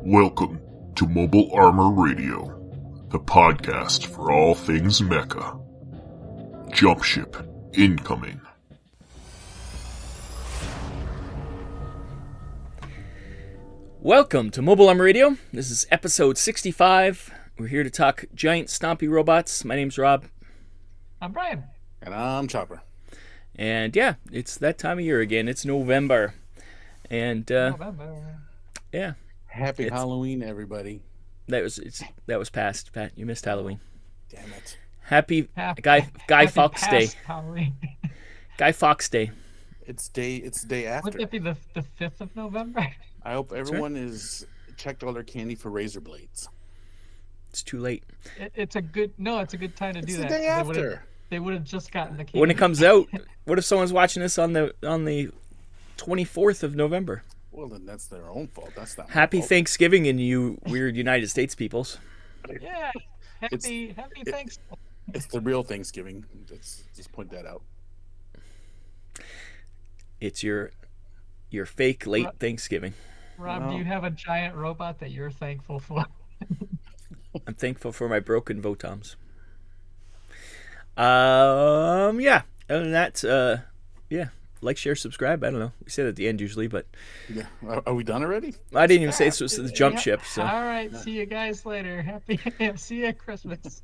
Welcome to Mobile Armor Radio, the podcast for all things Mecha. Jumpship incoming. Welcome to Mobile Armor Radio. This is episode 65. We're here to talk giant stompy robots. My name's Rob. I'm Brian. And I'm Chopper. And yeah, it's that time of year again. It's November. And November. Yeah. Happy Halloween, everybody. That was past, Pat. You missed Halloween. Damn it. Happy Guy Fawkes Day. Halloween. Guy Fawkes Day. It's the day after. Wouldn't it be the 5th of November? I hope everyone is checked all their candy for razor blades. It's too late. It's a good time to do that. It's the day after. They would have just gotten the candy. When it comes out, what if someone's watching this on the 24th of November? Well, then that's their own fault. That's not Happy my fault. Thanksgiving, in you weird United States peoples. Yeah. Happy thanks. It's the real Thanksgiving. Let's just point that out. It's your fake late Thanksgiving. Rob, No. do you have a giant robot that you're thankful for? I'm thankful for my broken Votoms. Yeah. Other than that, yeah. Like, share, subscribe. I don't know. We say that at the end usually, but Yeah. Are we done already? I didn't even say this was the Jumpship. So All right. See you guys later. See you at Christmas.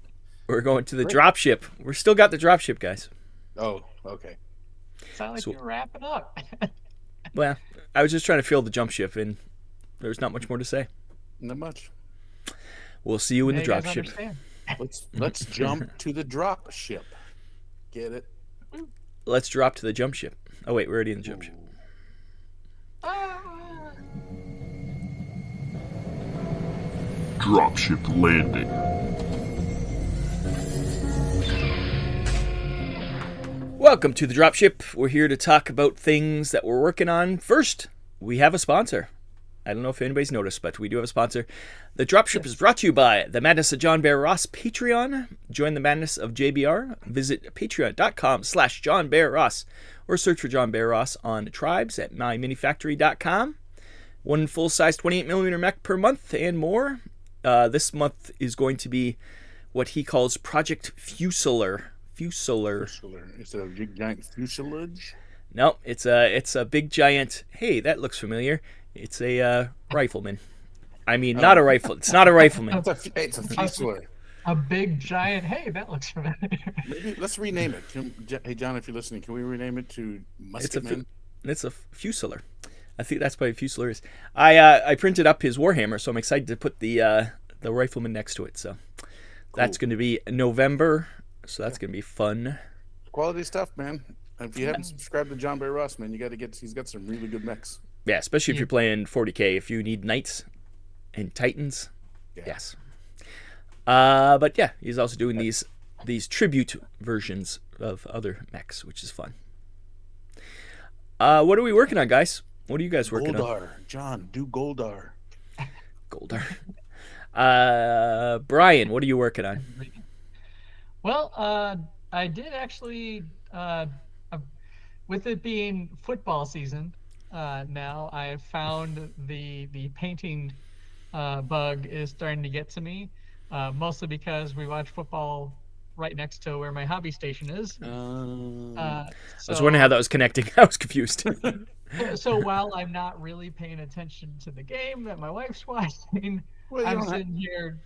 we're going to the Dropship. We're still got the Dropship, guys. Oh, okay. Sound like you're wrapping up. Well, I was just trying to fill the Jumpship, and there's not much more to say. Not much. We'll see you in the You guys Dropship. understand. Let's jump to the drop ship. Get it? Let's drop to the Jumpship. Oh wait, we're already in the Jumpship. Dropship landing. Welcome to the Dropship. We're here to talk about things that we're working on. First, we have a sponsor. I don't know if anybody's noticed, but we do have a sponsor. The Dropship is brought to you by the Madness of John Bear Ross Patreon. Join the madness of JBR. Visit patreon.com/John Bear Ross or search for John Bear Ross on Tribes at myminifactory.com. One full-size 28mm mech per month and more. This month is going to be what he calls Project Fusiler. Is it a big giant fuselage? No, it's a big giant. Hey, that looks familiar. It's a rifleman. I mean, not a rifle. It's not a rifleman. It's a fuseler. A big giant. Hey, that looks familiar. Maybe let's rename it. Hey, John, if you're listening, can we rename it to Musketman? It's a fusiler. I think that's what a fusiler is. I printed up his Warhammer, so I'm excited to put the rifleman next to it. So that's going to be November. So that's going to be fun. Quality stuff, man. If you haven't subscribed to John Bear Ross, man, you got to get. He's got some really good mechs. Yeah, especially if you're playing 40K. If you need Knights and Titans, yes. But yeah, he's also doing these tribute versions of other mechs, which is fun. What are we working on, guys? What are you guys working on? John, do Goldar. Goldar. Brian, what are you working on? Well, I did actually, with it being football season now, I found the painting bug is starting to get to me, mostly because we watch football right next to where my hobby station is. I was wondering how that was connecting. I was confused. So while I'm not really paying attention to the game that my wife's watching, I'm sitting here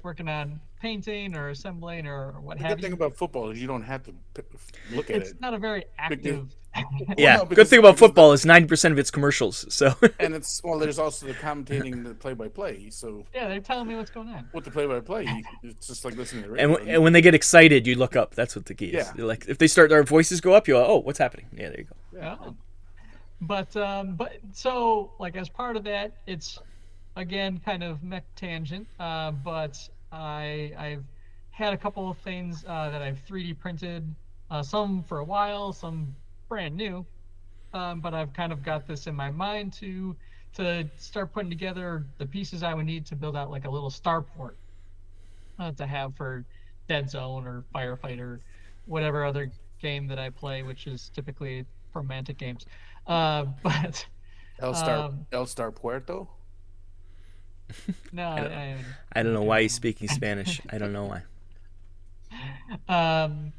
working on painting or assembling or what have you. The good thing about football is you don't have to look at it. It's not a very active. Yeah, good thing about football is 90% of it's commercials. So. And there's also the commentating the play-by-play. So yeah, they're telling me what's going on. With the play-by-play, it's just like listening to the radio. And when they get excited, you look up. That's what the key is. Yeah. Like if they start their voices go up, you go, oh, what's happening? Yeah, there you go. Yeah. Oh. But so like as part of that, it's again kind of mech tangent. But I've had a couple of things that I've 3D printed. Some for a while, some brand new. But I've kind of got this in my mind to start putting together the pieces I would need to build out like a little starport to have for Dead Zone or Firefighter, whatever other game that I play, which is typically romantic games. But El Star Puerto? No, I don't know why he's speaking Spanish. I don't know why. Um,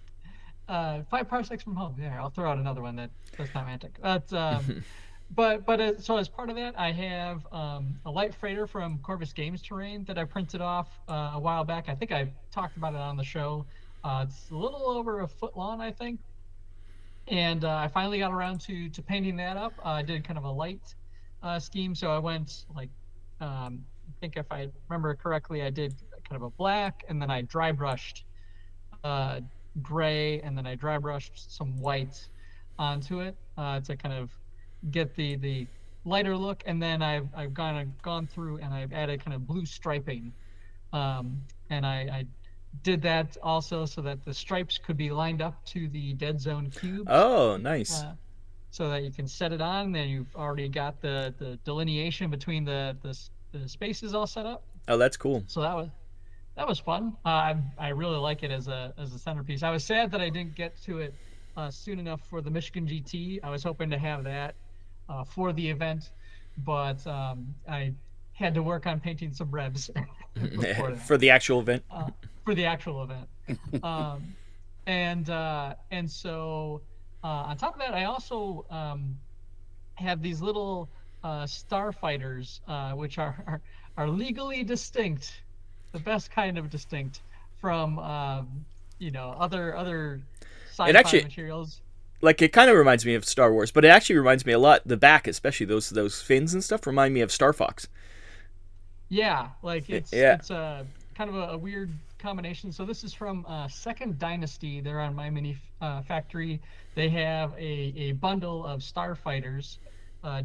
5 parsecs from home. Yeah, I'll throw out another one that's not romantic. But so as part of that, I have a light freighter from Corvus Games Terrain that I printed off a while back. I think I talked about it on the show. It's a little over a foot long, I think. And I finally got around to painting that up. I did kind of a light scheme, so I went like I think if I remember correctly, I did kind of a black, and then I dry brushed uh, gray, and then I dry brushed some white onto it to kind of get the lighter look. And then I've gone through and I've added kind of blue striping, and I did that also so that the stripes could be lined up to the dead zone cubes. Oh, nice. So that you can set it on, and you've already got the delineation between the spaces all set up. Oh, that's cool. So that was fun. I really like it as a centerpiece. I was sad that I didn't get to it soon enough for the Michigan GT. I was hoping to have that for the event, but I had to work on painting some revs for the actual event. For the actual event, and so on top of that, I also have these little starfighters, which are legally distinct, the best kind of distinct from other sci-fi materials. Like, it kind of reminds me of Star Wars, but it actually reminds me a lot. The back, especially those fins and stuff, remind me of Star Fox. Yeah, like it's a kind of a weird combination. So this is from Second Dynasty. They're on My Mini Factory. They have a bundle of starfighters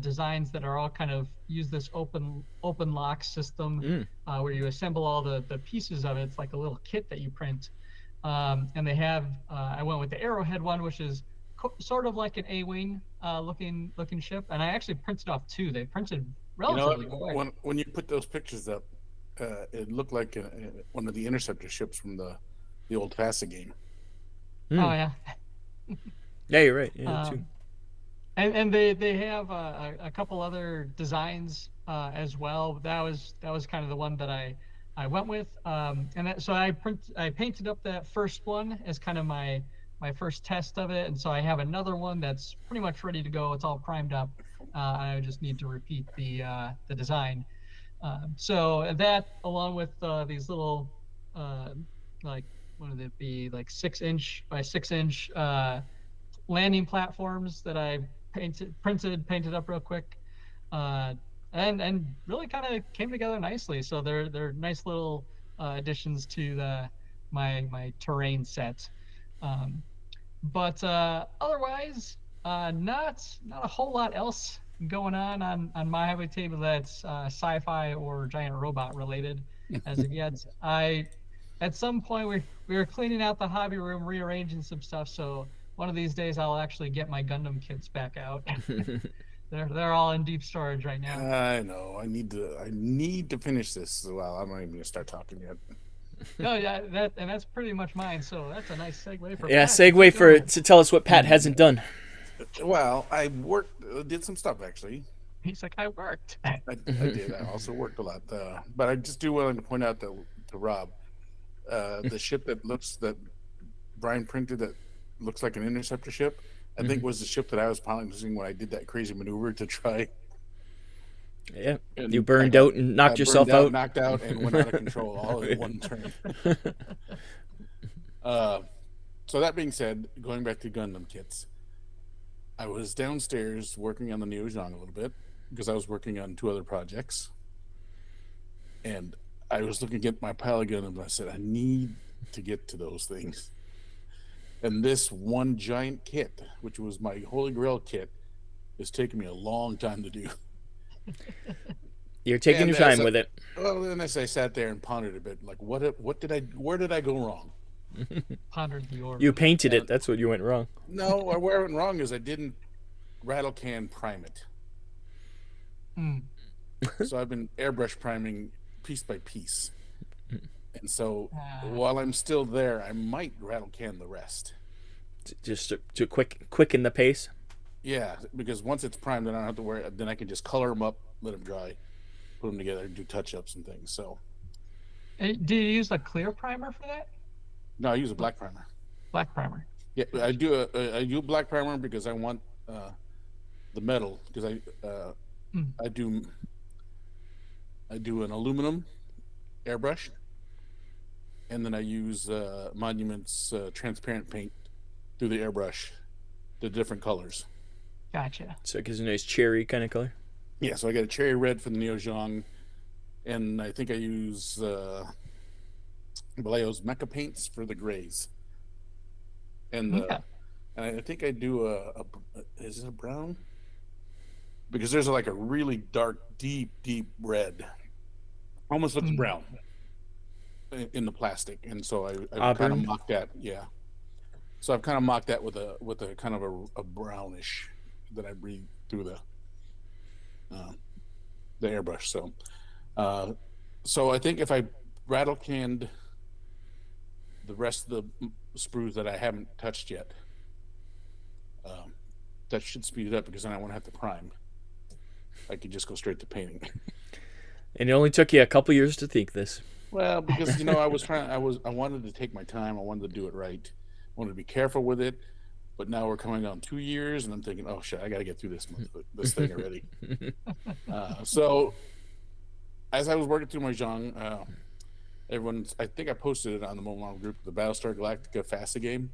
designs that are all kind of use this open lock system where you assemble all the pieces of it. It's like a little kit that you print. And they have I went with the Arrowhead one, which is sort of like an A-wing looking ship. And I actually printed off two. They printed relatively quick. When you put those pictures up, it looked like one of the interceptor ships from the old FASA game. Oh yeah. Yeah, you're right. Yeah, too. And they have a couple other designs as well. That was kind of the one that I went with. So I painted up that first one as kind of my first test of it, and so I have another one that's pretty much ready to go. It's all primed up. I just need to repeat the design. So that, along with these little like, what would it be, like 6-inch by 6-inch landing platforms that I painted up real quick, and really kind of came together nicely. So they're nice little additions to my terrain set. But otherwise, not a whole lot else going on my highway table that's sci-fi or giant robot related as of yet. At some point we were cleaning out the hobby room, rearranging some stuff, so one of these days I'll actually get my Gundam kits back out. They're all in deep storage right now. I know. I need to finish this. Well, I'm not even gonna start talking yet. No, yeah, that's pretty much mine. So that's a nice segue for yeah, Pat. segue to tell us what Pat hasn't done. Well, I did some stuff actually. He's like, I worked. I did. I also worked a lot. But I just do want to point out to Rob, the ship that Brian printed that looks like an interceptor ship, I think was the ship that I was piloting when I did that crazy maneuver to try. Yeah, and you burned out and knocked yourself out. Knocked out and went out of control all in one turn. So that being said, going back to Gundam kits, I was downstairs working on the Neo Zhang a little bit because I was working on 2 other projects, and I was looking at my pile of Gundams and I said, I need to get to those things. And this one giant kit, which was my Holy Grail kit, is taking me a long time to do. You're taking your time with it. Well, then as I sat there and pondered a bit, like, where did I go wrong? Pondered the order. You painted it. That's what you went wrong. No, where I went wrong is I didn't rattle can prime it. So I've been airbrush priming piece by piece. And so while I'm still there, I might rattle can the rest. Just to quicken the pace? Yeah, because once it's primed, then I don't have to worry. Then I can just color them up, let them dry. put them together and do touch-ups and things. So, Do you use a clear primer for that? no, I use a black primer. Black primer. Yeah, I do a black primer because I want the metal, because I do an aluminum airbrush, and then I use Monument's transparent paint through the airbrush, the different colors. Gotcha. So it gives a nice cherry kind of color. Yeah, so I got a cherry red for the Neo Zhang, and I think I use Vallejo's Mecha paints for the grays. And and I think I do is it a brown? Because there's like a really dark, deep red, almost looks brown in the plastic, and so I kind of mocked that. Yeah, so I've kind of mocked that with a kind of a brownish that I breathe through the airbrush. So I think if I rattle canned the rest of the sprues that I haven't touched yet, that should speed it up, because then I won't have to prime. I could just go straight to painting. And it only took you a couple years to think this. Well, because I wanted to take my time. I wanted to do it right. I wanted to be careful with it. But now we're coming on 2 years, and I'm thinking, oh shit, I got to get through this thing already. So, as I was working through my Zhang, I think I posted it on the Mobile group, the Battlestar Galactica FASA game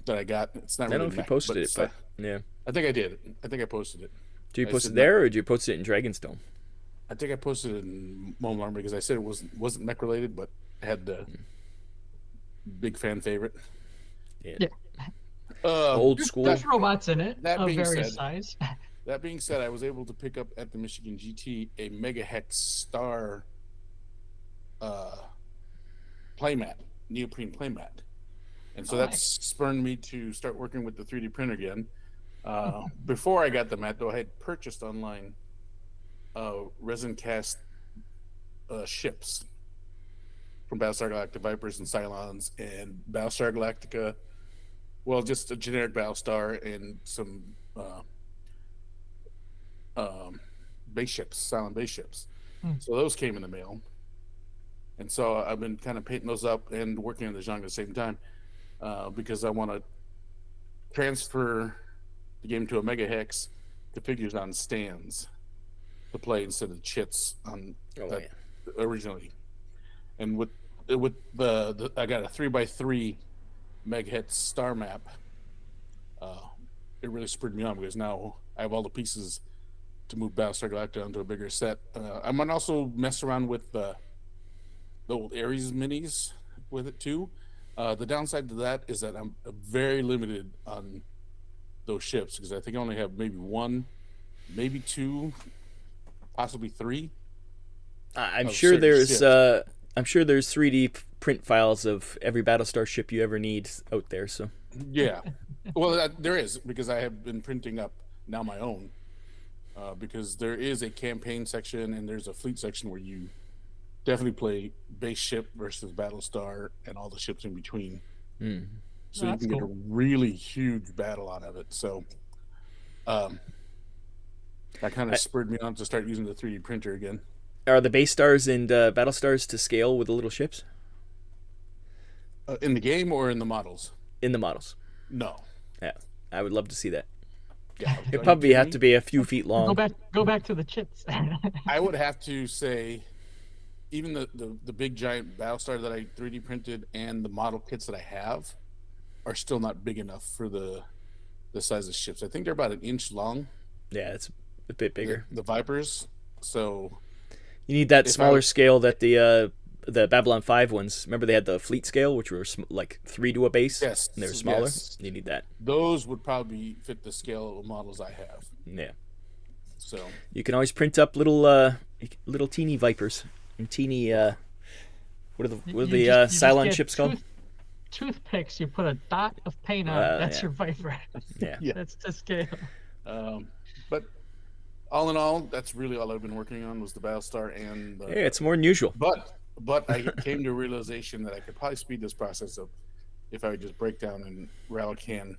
that I got. It's not. I don't know if you posted it, but yeah, I think I did. I think I posted it. Did you post it there, or did you post it in Dragonstone? I think I posted it in Mobile Armor because I said it wasn't mech related, but had the big fan favorite. Yeah. Old school. There's robots in it That of being various said, size. That being said, I was able to pick up at the Michigan GT a Mega Hex Star playmat, neoprene playmat. And so that's spurred me to start working with the 3D printer again. Before I got the mat, though, I had purchased online resin cast ships from Battlestar Galactica Vipers and Cylons and Battlestar Galactica, well, just a generic Battlestar and some base ships, Cylon base ships. So those came in the mail. And so I've been kind of painting those up and working on the Zhang at the same time because I want to transfer the game to a Mega Hex to figures on stands to play instead of chits on originally. And with the I got a 3x3 Mega Hex star map. It really spurred me on because now I have all the pieces to move Battlestar Galactica onto a bigger set. I might also mess around with the old Ares minis with it too. The downside to that is that I'm very limited on those ships because I think I only have maybe one, maybe two, possibly three. I'm sure there's 3D print files of every Battlestar ship you ever need out there. So yeah, well there is, because I have been printing up now my own because there is a campaign section and there's a fleet section where you definitely play base ship versus Battlestar and all the ships in between. So you can get a really huge battle out of it. So that kind of spurred me on to start using the 3D printer again. Are the base stars and Battlestars to scale with the little ships? In the game or in the models? In the models. No. Yeah, I would love to see that. Yeah, it probably have to be a few feet long. Go back to the chits. I would have to say, even the big giant Battlestar that I 3D printed and the model kits that I have are still not big enough for the size of ships. I think they're about an inch long. Yeah, it's a bit bigger. The Vipers. So you need that smaller scale that the Babylon 5 ones. Remember they had the fleet scale, which were like 3 to a base. Yes, and they were smaller. Yes. You need that. Those would probably fit the scale of models I have. Yeah. So you can always print up little teeny Vipers and teeny what are the Cylon ships called? Toothpicks. You put a dot of paint on it. That's your Viper. Yeah. That's to scale. But all in all, that's really all I've been working on was the Battlestar and. Yeah, it's more than usual. But I came to a realization that I could probably speed this process up if I would just break down and rattle can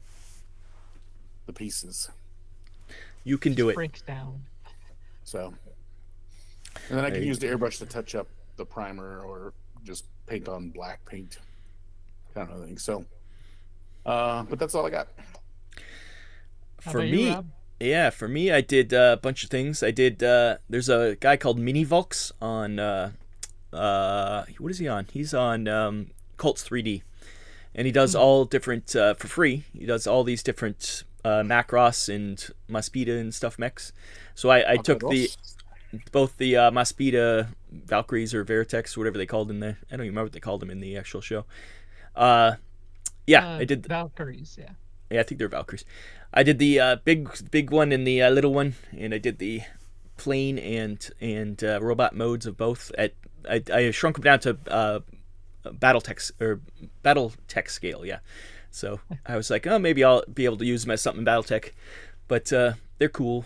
the pieces. You can do it. Breaks down. So And then I can use the airbrush to touch up the primer or just paint on black paint kind of thing. So, but that's all I got. How For about me, you, Rob? yeah, for me, I did a bunch of things. I did. There's a guy called MiniValks on. What is he on? He's on Cults 3D, and he does all different for free. He does all these different Macross and Mospeada and stuff mechs. So I took both the Mospeada Valkyries or Veritechs, whatever they called in the. I don't even remember what they called them in the actual show. I did. Valkyries, yeah. Yeah, I think they're Valkyries. I did the big one and the little one, and I did the plane and robot modes of both. I shrunk them down to Battletech scale. Yeah, so I was like, oh, maybe I'll be able to use them as something in Battletech, but they're cool.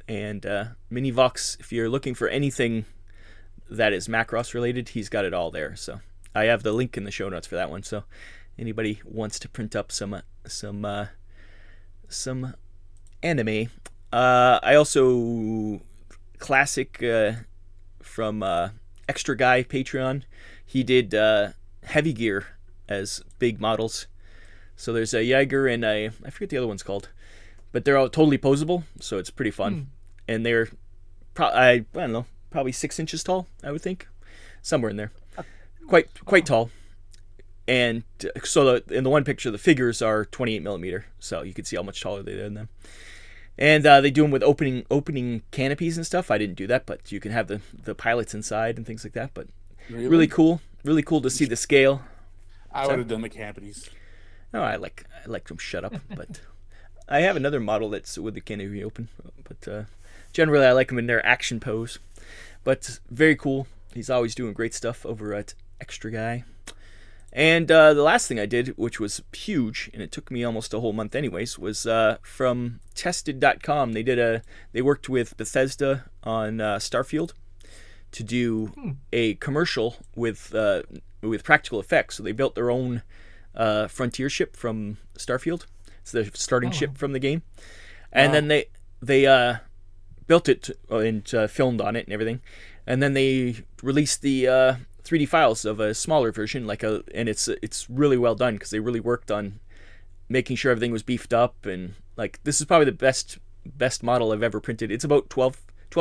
And MiniValks, if you're looking for anything that is Macross related, he's got it all there. So I have the link in the show notes for that one. So anybody wants to print up some anime. I also classic from Extra Guy Patreon. He did heavy gear as big models. So there's a Jaeger and I forget the other one's called, but they're all totally posable, so it's pretty fun. And they're I don't know, probably 6 inches tall, I would think, somewhere in there, quite tall. And so in the one picture, the figures are 28 millimeter, so you can see how much taller they are than them. And they do them with opening canopies and stuff. I didn't do that, but you can have the pilots inside and things like that. But really cool to see the scale. I would have done the canopies. No, I like them shut up. But I have another model that's with the canopy open. But generally, I like them in their action pose. But very cool. He's always doing great stuff over at Extra Guy. And the last thing I did, which was huge, and it took me almost a whole month anyways, was from Tested.com. They worked with Bethesda on Starfield to do a commercial with practical effects. So they built their own frontier ship from Starfield. It's the starting ship from the game. And then they built it and filmed on it and everything. And then they released the 3D files of a smaller version, and it's really well done because they really worked on making sure everything was beefed up, and this is probably the best model I've ever printed. It's about 12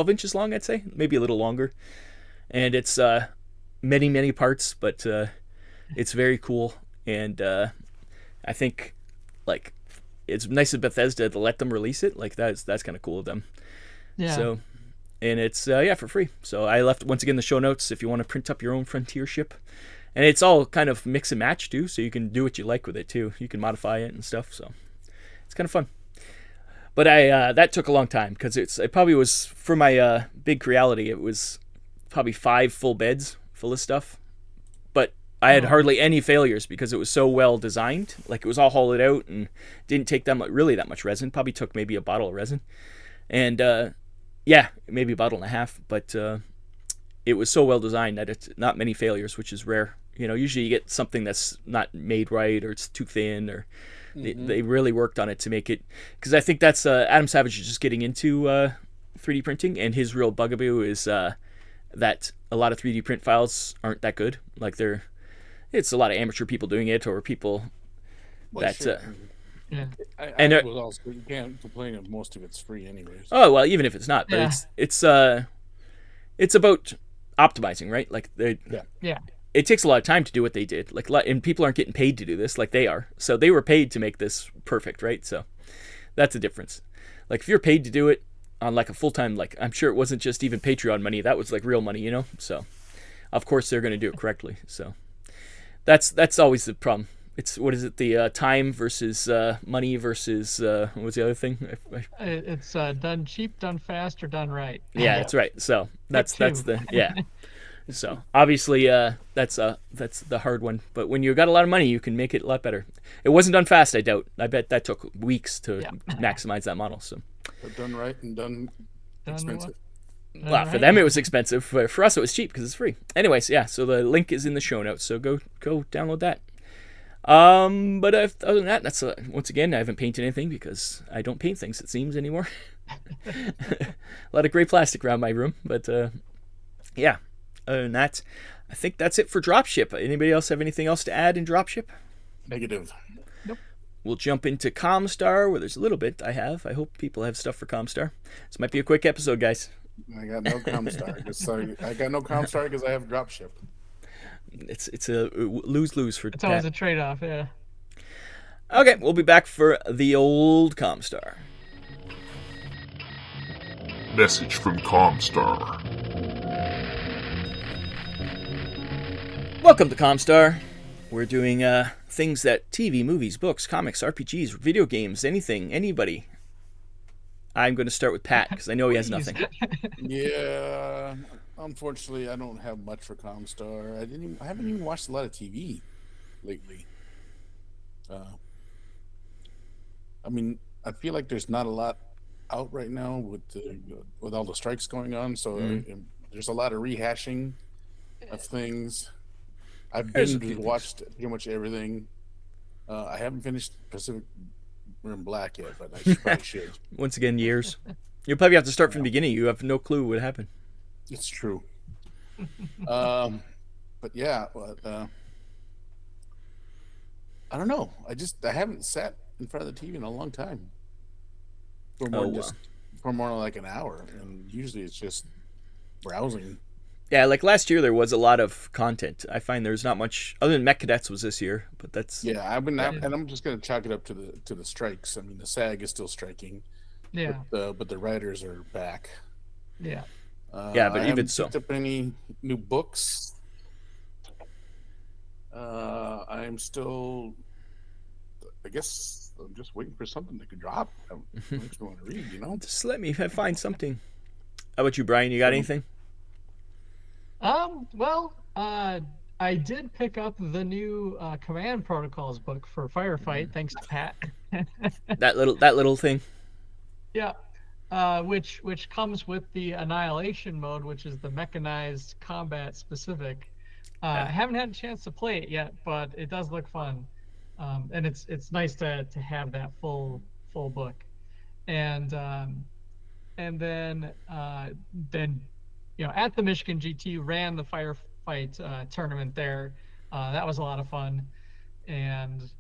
inches long, I'd say, maybe a little longer, and it's many parts, but it's very cool, and I think it's nice of Bethesda to let them release it. That's kind of cool of them. Yeah. So. And it's for free. So I left once again the show notes if you want to print up your own frontier ship, and it's all kind of mix and match too. So you can do what you like with it too. You can modify it and stuff. So it's kind of fun. But that took a long time because it probably was for my big reality. It was probably 5 full beds full of stuff, but I had hardly any failures because it was so well designed. It was all hollowed out and didn't take that much resin. Probably took maybe a bottle of resin, and yeah, maybe a bottle and a half, but it was so well designed that it's not many failures, which is rare. Usually you get something that's not made right or it's too thin, or they really worked on it to make it. Because I think that's Adam Savage is just getting into 3D printing, and his real bugaboo is that a lot of 3D print files aren't that good. It's a lot of amateur people doing it, or people that. Yeah. I will also, you can't complain if most of it's free anyways. Oh well, even if it's not, but it's about optimizing, right? Yeah. It takes a lot of time to do what they did. And people aren't getting paid to do this like they are. So they were paid to make this perfect, right? So that's the difference. If you're paid to do it on a full-time, I'm sure it wasn't just even Patreon money. That was real money, So of course they're going to do it correctly. So that's always the problem. It's what is it? The time versus money versus what was the other thing? It's done cheap, done fast, or done right. Yeah, that's right. So that's the yeah. So obviously that's the hard one. But when you got a lot of money, you can make it a lot better. It wasn't done fast, I doubt. I bet that took weeks to maximize that model. So but done right and done expensive. Well, for them it was expensive. For us it was cheap because it's free. Anyways, yeah. So the link is in the show notes. So go download that. But other than that, that's once again I haven't painted anything because I don't paint things, it seems, anymore. A lot of gray plastic around my room, but Yeah. Other than that, I think that's it for Dropship. Anybody else have anything else to add in Dropship? Negative. Nope. We'll jump into ComStar, where there's a little bit I have. I hope people have stuff for ComStar. This might be a quick episode, guys. I got no ComStar. I got no ComStar because I have Dropship. It's a lose-lose for It's always a trade-off, yeah. Okay, we'll be back for the old ComStar. Message from ComStar. Welcome to ComStar. We're doing things that TV, movies, books, comics, RPGs, video games, anything, anybody. I'm going to start with Pat because I know he has nothing. Yeah, unfortunately, I don't have much for ComStar. I haven't even watched a lot of TV lately. I mean, I feel like there's not a lot out right now with all the strikes going on. So there's a lot of rehashing of things. I've watched pretty much everything. I haven't finished Pacific Rim Black yet, but I probably should. Once again, years. You'll probably have to start from the beginning. You have no clue what happened. It's true. But yeah, I don't know. I haven't sat in front of the TV in a long time. For more than like an hour, and usually it's just browsing. Yeah, like last year there was a lot of content. I find there's not much other than Mech Cadets was this year, but that's and I'm just gonna chalk it up to the strikes. I mean, the SAG is still striking. Yeah. But the writers are back. Yeah. But even so, picked up any new books. I'm still. I guess I'm just waiting for something that could drop. I just want to read, Just let me find something. How about you, Brian? You got anything? Well, I did pick up the new Command Protocols book for Firefight, thanks to Pat. that little thing. Yeah. Which comes with the Annihilation mode, which is the mechanized combat specific. I haven't had a chance to play it yet, but it does look fun. And it's nice to have that full book. And then at the Michigan GT, ran the firefight tournament there. That was a lot of fun, and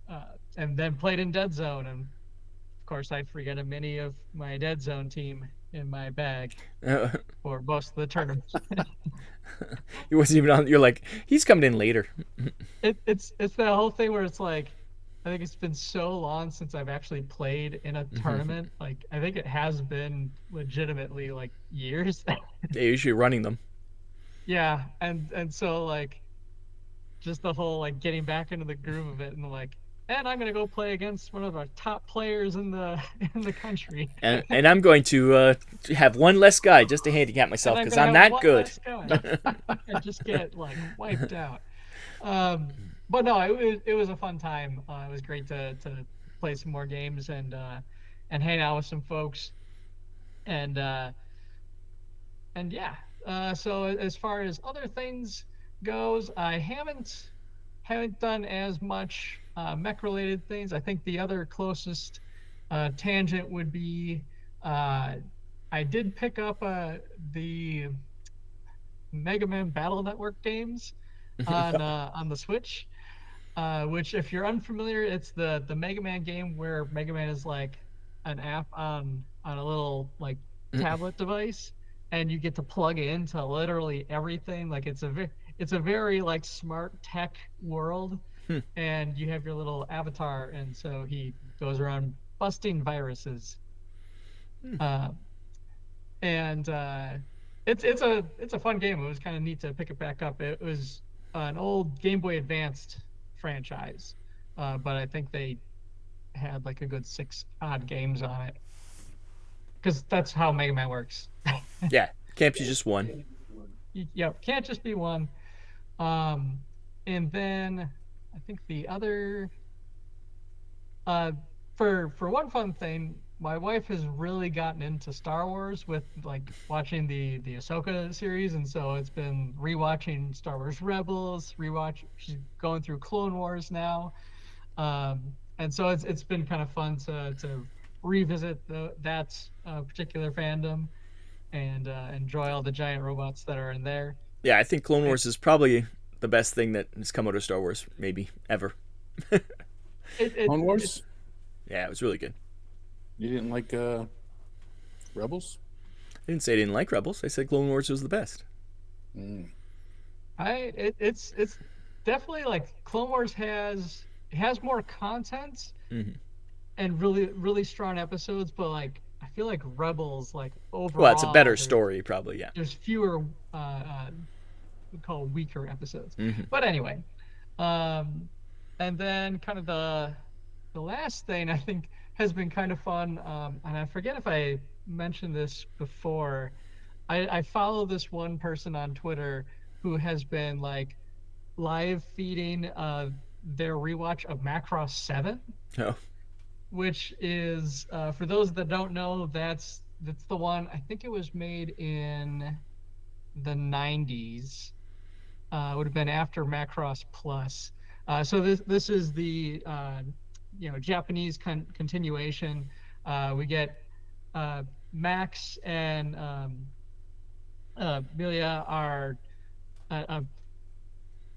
then played in Dead Zone, and of course I forget a mini of my Dead Zone team in my bag for most of the tournaments. He wasn't even on. You're like, he's coming in later. It's that whole thing where it's like, I think it's been so long since I've actually played in a tournament. Like, I think it has been legitimately like years. They're usually running them. Yeah, and so like, just the whole like getting back into the groove of it, and like, and I'm gonna go play against one of our top players in the country. And I'm going to have one less guy just to handicap myself because I'm that good. I just get like wiped out. But no, it was a fun time. It was great to play some more games and hang out with some folks, and yeah. So as far as other things goes, I haven't done as much mech related things. I think the other closest tangent would be I did pick up the Mega Man Battle Network games on the Switch. Which, if you're unfamiliar, it's the Mega Man game where Mega Man is like an app on a little like tablet device, and you get to plug into literally everything. Like it's a very like smart tech world, and you have your little avatar, and so he goes around busting viruses. And it's a fun game. It was kind of neat to pick it back up. It was an old Game Boy Advanced franchise, but I think they had like a good 6 odd games on it, because that's how Mega Man works. Yeah, can't be just one. Yeah, can't just be one. And then I think the other for one fun thing, my wife has really gotten into Star Wars with like watching the Ahsoka series, and so it's been rewatching Star Wars Rebels, she's going through Clone Wars now, and so it's been kind of fun to revisit that particular fandom, and enjoy all the giant robots that are in there. Yeah, I think Clone Wars is probably the best thing that has come out of Star Wars, maybe ever. Clone Wars? Yeah, it was really good. You didn't like Rebels? I didn't say I didn't like Rebels. I said Clone Wars was the best. It's definitely like Clone Wars has more content and really strong episodes, but like I feel like Rebels, like overall, Well, it's a better story, probably. Yeah. There's fewer we call weaker episodes. But anyway, and then kind of the last thing I think has been kind of fun, and I forget if I mentioned this before. I follow this one person on Twitter who has been like live feeding their rewatch of Macross 7. Oh. Which is for those that don't know, that's the one. I think it was made in the 90s. Would have been after Macross Plus. So this is the Japanese continuation. We get Max and Milia are a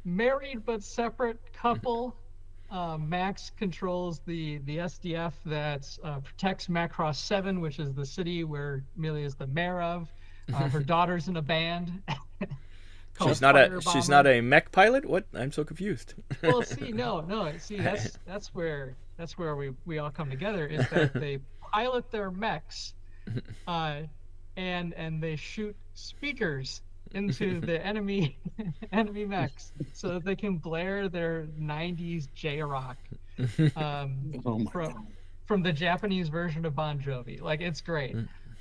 married but separate couple. Max controls the SDF that protects Macross 7, which is the city where Milia is the mayor of. Her daughter's in a band. She's not a mech pilot? What? I'm so confused. Well, see, that's where we all come together, is that they pilot their mechs and they shoot speakers into the enemy mechs so that they can blare their 90s J-rock from the Japanese version of Bon Jovi. Like, it's great.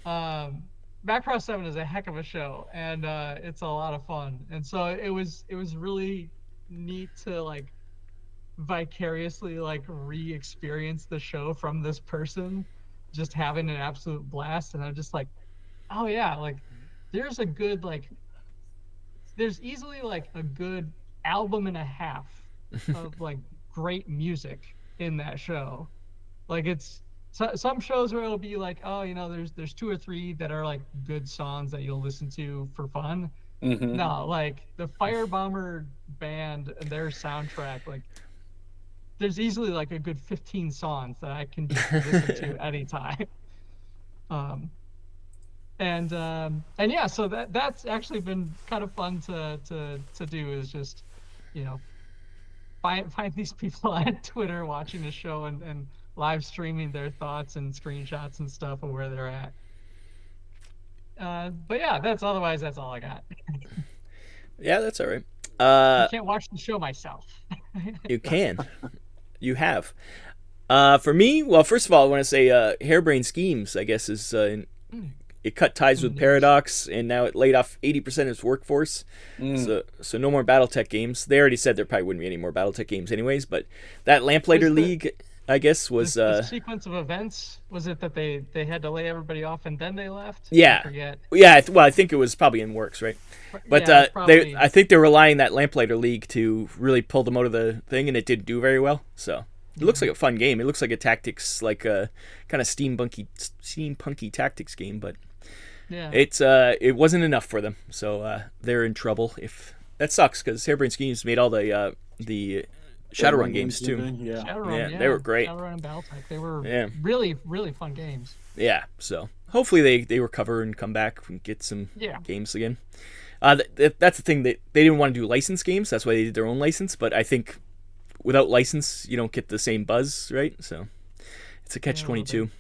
Macross 7 is a heck of a show, and it's a lot of fun. And so it was really neat to like vicariously like re-experience the show from this person, just having an absolute blast. And I'm just like, oh yeah, like there's easily like a good album and a half of like great music in that show. Like, it's some shows where it'll be like, oh, there's 2 or 3 that are like good songs that you'll listen to for fun. No, like the Firebomber band and their soundtrack, like there's easily like a good 15 songs that I can just listen to anytime. And yeah, so that's actually been kind of fun to do, is just, find these people on Twitter watching the show and live streaming their thoughts and screenshots and stuff of where they're at. But yeah, that's all I got. Yeah, that's all right. I can't watch the show myself. You can. You have. For me, well, first of all, I want to say Harebrained Schemes, I guess, is it cut ties with Paradox, and now it laid off 80% of its workforce. So no more Battletech games. They already said there probably wouldn't be any more Battletech games anyways, but that Lamplighter League, I guess, was... the sequence of events, was it that they had to lay everybody off and then they left? Yeah. I forget. Yeah, I think it was probably in works, right? But yeah, probably... I think they're relying that Lamplighter League to really pull them out of the thing, and it didn't do very well, so... It looks like a fun game. It looks like a tactics, like a kind of steampunky tactics game, but yeah, it wasn't enough for them, so they're in trouble. If that sucks, because Harebrained Schemes made all the Shadowrun games too. Yeah. Shadowrun, they were great. Shadowrun and Battletech, they were really, really fun games. Yeah, so hopefully they recover and come back and get some games again. That's the thing, that they didn't want to do licensed games. That's why they did their own license. But I think without license, you don't get the same buzz, right? So it's a catch-22.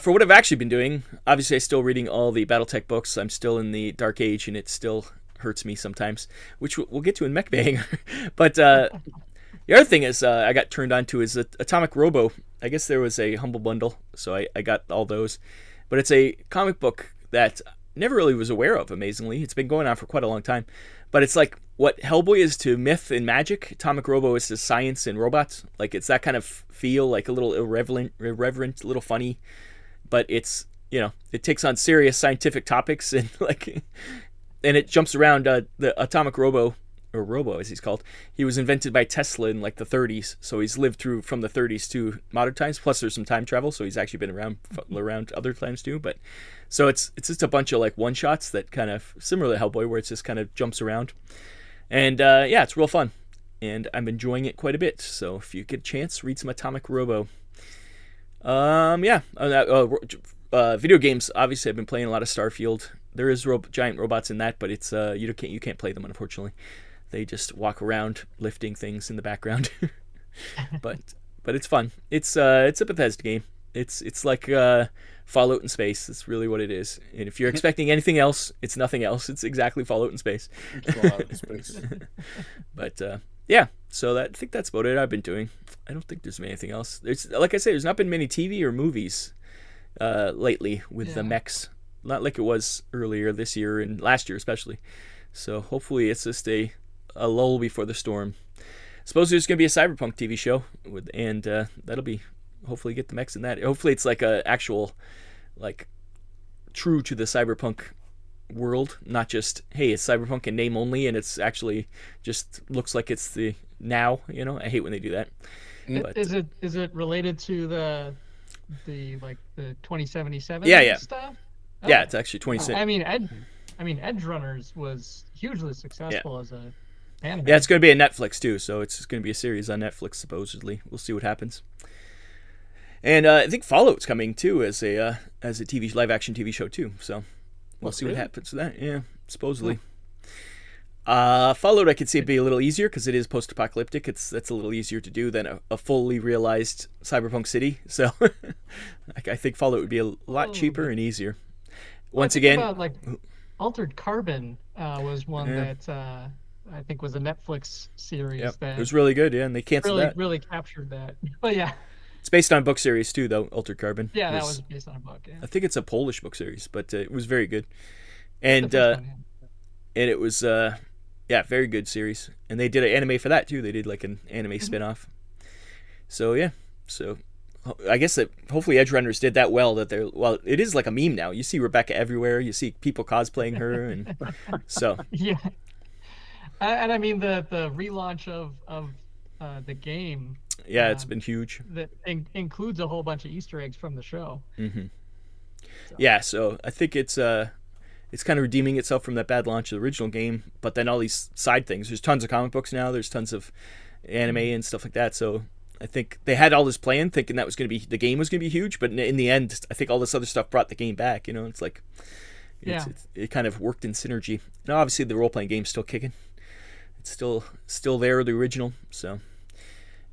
For what I've actually been doing, obviously I'm still reading all the Battletech books. I'm still in the Dark Age, and it still hurts me sometimes, which we'll get to in MechBay Hanger. But the other thing is I got turned on to is Atomic Robo. I guess there was a Humble Bundle, so I got all those. But it's a comic book that I never really was aware of, amazingly. It's been going on for quite a long time. But it's like what Hellboy is to myth and magic, Atomic Robo is to science and robots. Like, it's that kind of feel, like a little irreverent, a little funny. But it's, it takes on serious scientific topics, and and it jumps around. The Atomic Robo, or Robo as he's called, he was invented by Tesla in like the 30s. So he's lived through from the 30s to modern times. Plus there's some time travel, so he's actually been around other times too. But so it's just a bunch of like one shots that kind of similar to Hellboy, where it just kind of jumps around. And yeah, it's real fun, and I'm enjoying it quite a bit. So if you get a chance, read some Atomic Robo. Yeah. Video games. Obviously, I've been playing a lot of Starfield. There is giant robots in that, but it's you can't play them, unfortunately. They just walk around lifting things in the background. but it's fun. It's a Bethesda game. It's like Fallout in space. That's really what it is. And if you're expecting anything else, it's nothing else. It's exactly Fallout in space. Fallout in space. But yeah, so I think that's about it I've been doing. I don't think there's anything else. Like I say, there's not been many TV or movies lately with the mechs. Not like it was earlier this year and last year especially. So hopefully it's just a lull before the storm. Suppose there's going to be a Cyberpunk TV show, and that'll be hopefully get the mechs in that. Hopefully it's like a actual, like, true to the Cyberpunk world, not just, hey, it's Cyberpunk in name only, and it's actually just looks like it's the now. You know, I hate when they do that. But, is it related to the 2077 stuff? Oh. Yeah, it's actually 20. I mean, Edge Runners was hugely successful as a anime. Yeah, it's going to be a Netflix too, so it's going to be a series on Netflix supposedly. We'll see what happens. And I think Fallout's coming too as a live action TV show too. So we'll see what happens with that. Yeah, supposedly. Fallout, I could see it be a little easier because it is post-apocalyptic. That's a little easier to do than a fully realized cyberpunk city. So I think Fallout would be a lot cheaper and easier. Once again, about, like, Altered Carbon was one that I think was a Netflix series. That it was really good, and they canceled that. Really captured that. But yeah. It's based on a book series too, though. Altered Carbon. Yeah, that was based on a book. Yeah. I think it's a Polish book series, but it was very good, and it was very good series. And they did an anime for that too. They did like an anime spin-off. So yeah, I guess that hopefully Edge Runners did that well that it is like a meme now. You see Rebecca everywhere. You see people cosplaying her, and so yeah. And I mean the relaunch of the game. Yeah, it's been huge. That includes a whole bunch of Easter eggs from the show. Mm-hmm. So. Yeah, so I think it's kind of redeeming itself from that bad launch of the original game, but then all these side things. There's tons of comic books now. There's tons of anime and stuff like that. So I think they had all this plan, thinking that the game was going to be huge, but in the end, I think all this other stuff brought the game back. You know, it's like it kind of worked in synergy. And obviously, the role playing game's still kicking. It's still there, the original. So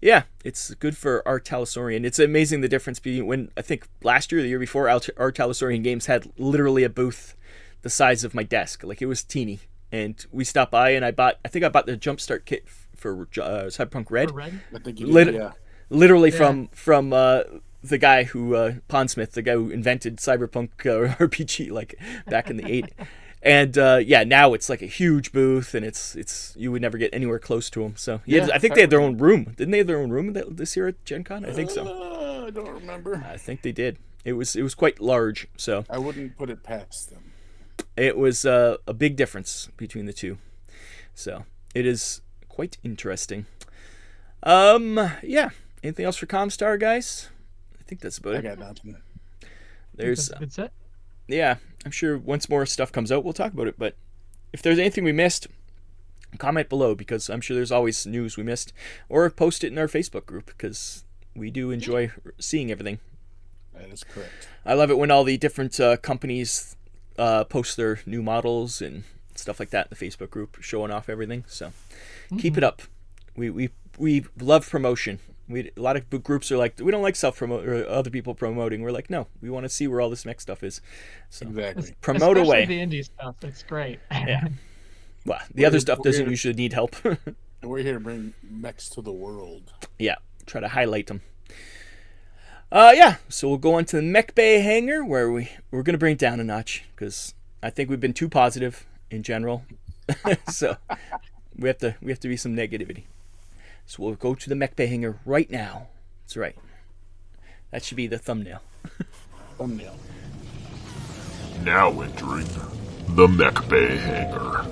yeah, it's good for Art Talasaurian. It's amazing the difference between when I think last year, or the year before, Art Talasaurian Games had literally a booth the size of my desk. Like, it was teeny, and we stopped by, and I bought the Jumpstart kit for Cyberpunk Red. I think you did, yeah. Literally from the guy who Pondsmith, the guy who invented Cyberpunk RPG like back in the 80s. And now it's like a huge booth, and it's you would never get anywhere close to them. So I think they had their own room. Didn't they have their own room this year at Gen Con? I think so. I don't remember. I think they did. It was quite large. So I wouldn't put it past them. It was a big difference between the two. So it is quite interesting. Yeah. Anything else for ComStar, guys? I think that's about it. I got nothing. There's good set. Yeah, I'm sure once more stuff comes out, we'll talk about it. But if there's anything we missed, comment below, because I'm sure there's always news we missed, or post it in our Facebook group, because we do enjoy seeing everything. That is correct. I love it when all the different companies post their new models and stuff like that in the Facebook group, showing off everything. So keep it up. We love promotion. A lot of groups are like, we don't like self-promote or other people promoting. We're like, no, we want to see where all this mech stuff is. So exactly. Promote Especially away. the indie stuff. It's great. Yeah. Well, the other stuff doesn't usually need help. And we're here to bring mechs to the world. Yeah. Try to highlight them. Yeah. So we'll go on to the MechBay Hanger, where we're going to bring it down a notch, because I think we've been too positive in general. So we have to be some negativity. So we'll go to the MechBay Hanger right now. That's right. That should be the thumbnail. Thumbnail. Now entering the MechBay Hanger.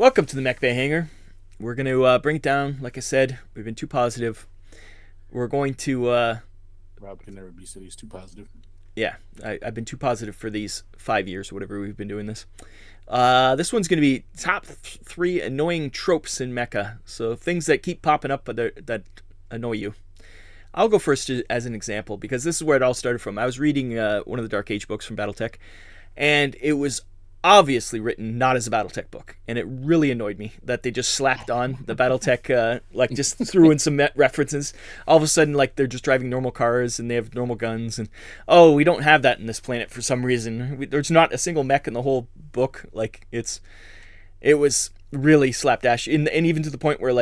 welcome to the MechBay Hanger. We're going to bring it down. Like I said, we've been too positive. We're going to... Rob can never be said he's too positive. Yeah, I've been too positive for these 5 years or whatever we've been doing this. This one's going to be top 3 annoying tropes in Mecha. So things that keep popping up that annoy you. I'll go first as an example because this is where it all started from. I was reading one of the Dark Age books from Battletech, and it was obviously written not as a Battletech book, and it really annoyed me that they just slapped on the Battletech, just threw in some references. All of a sudden, they're just driving normal cars and they have normal guns, and we don't have that in this planet for some reason. There's not a single mech in the whole book. It was really slapdash, and even to the point where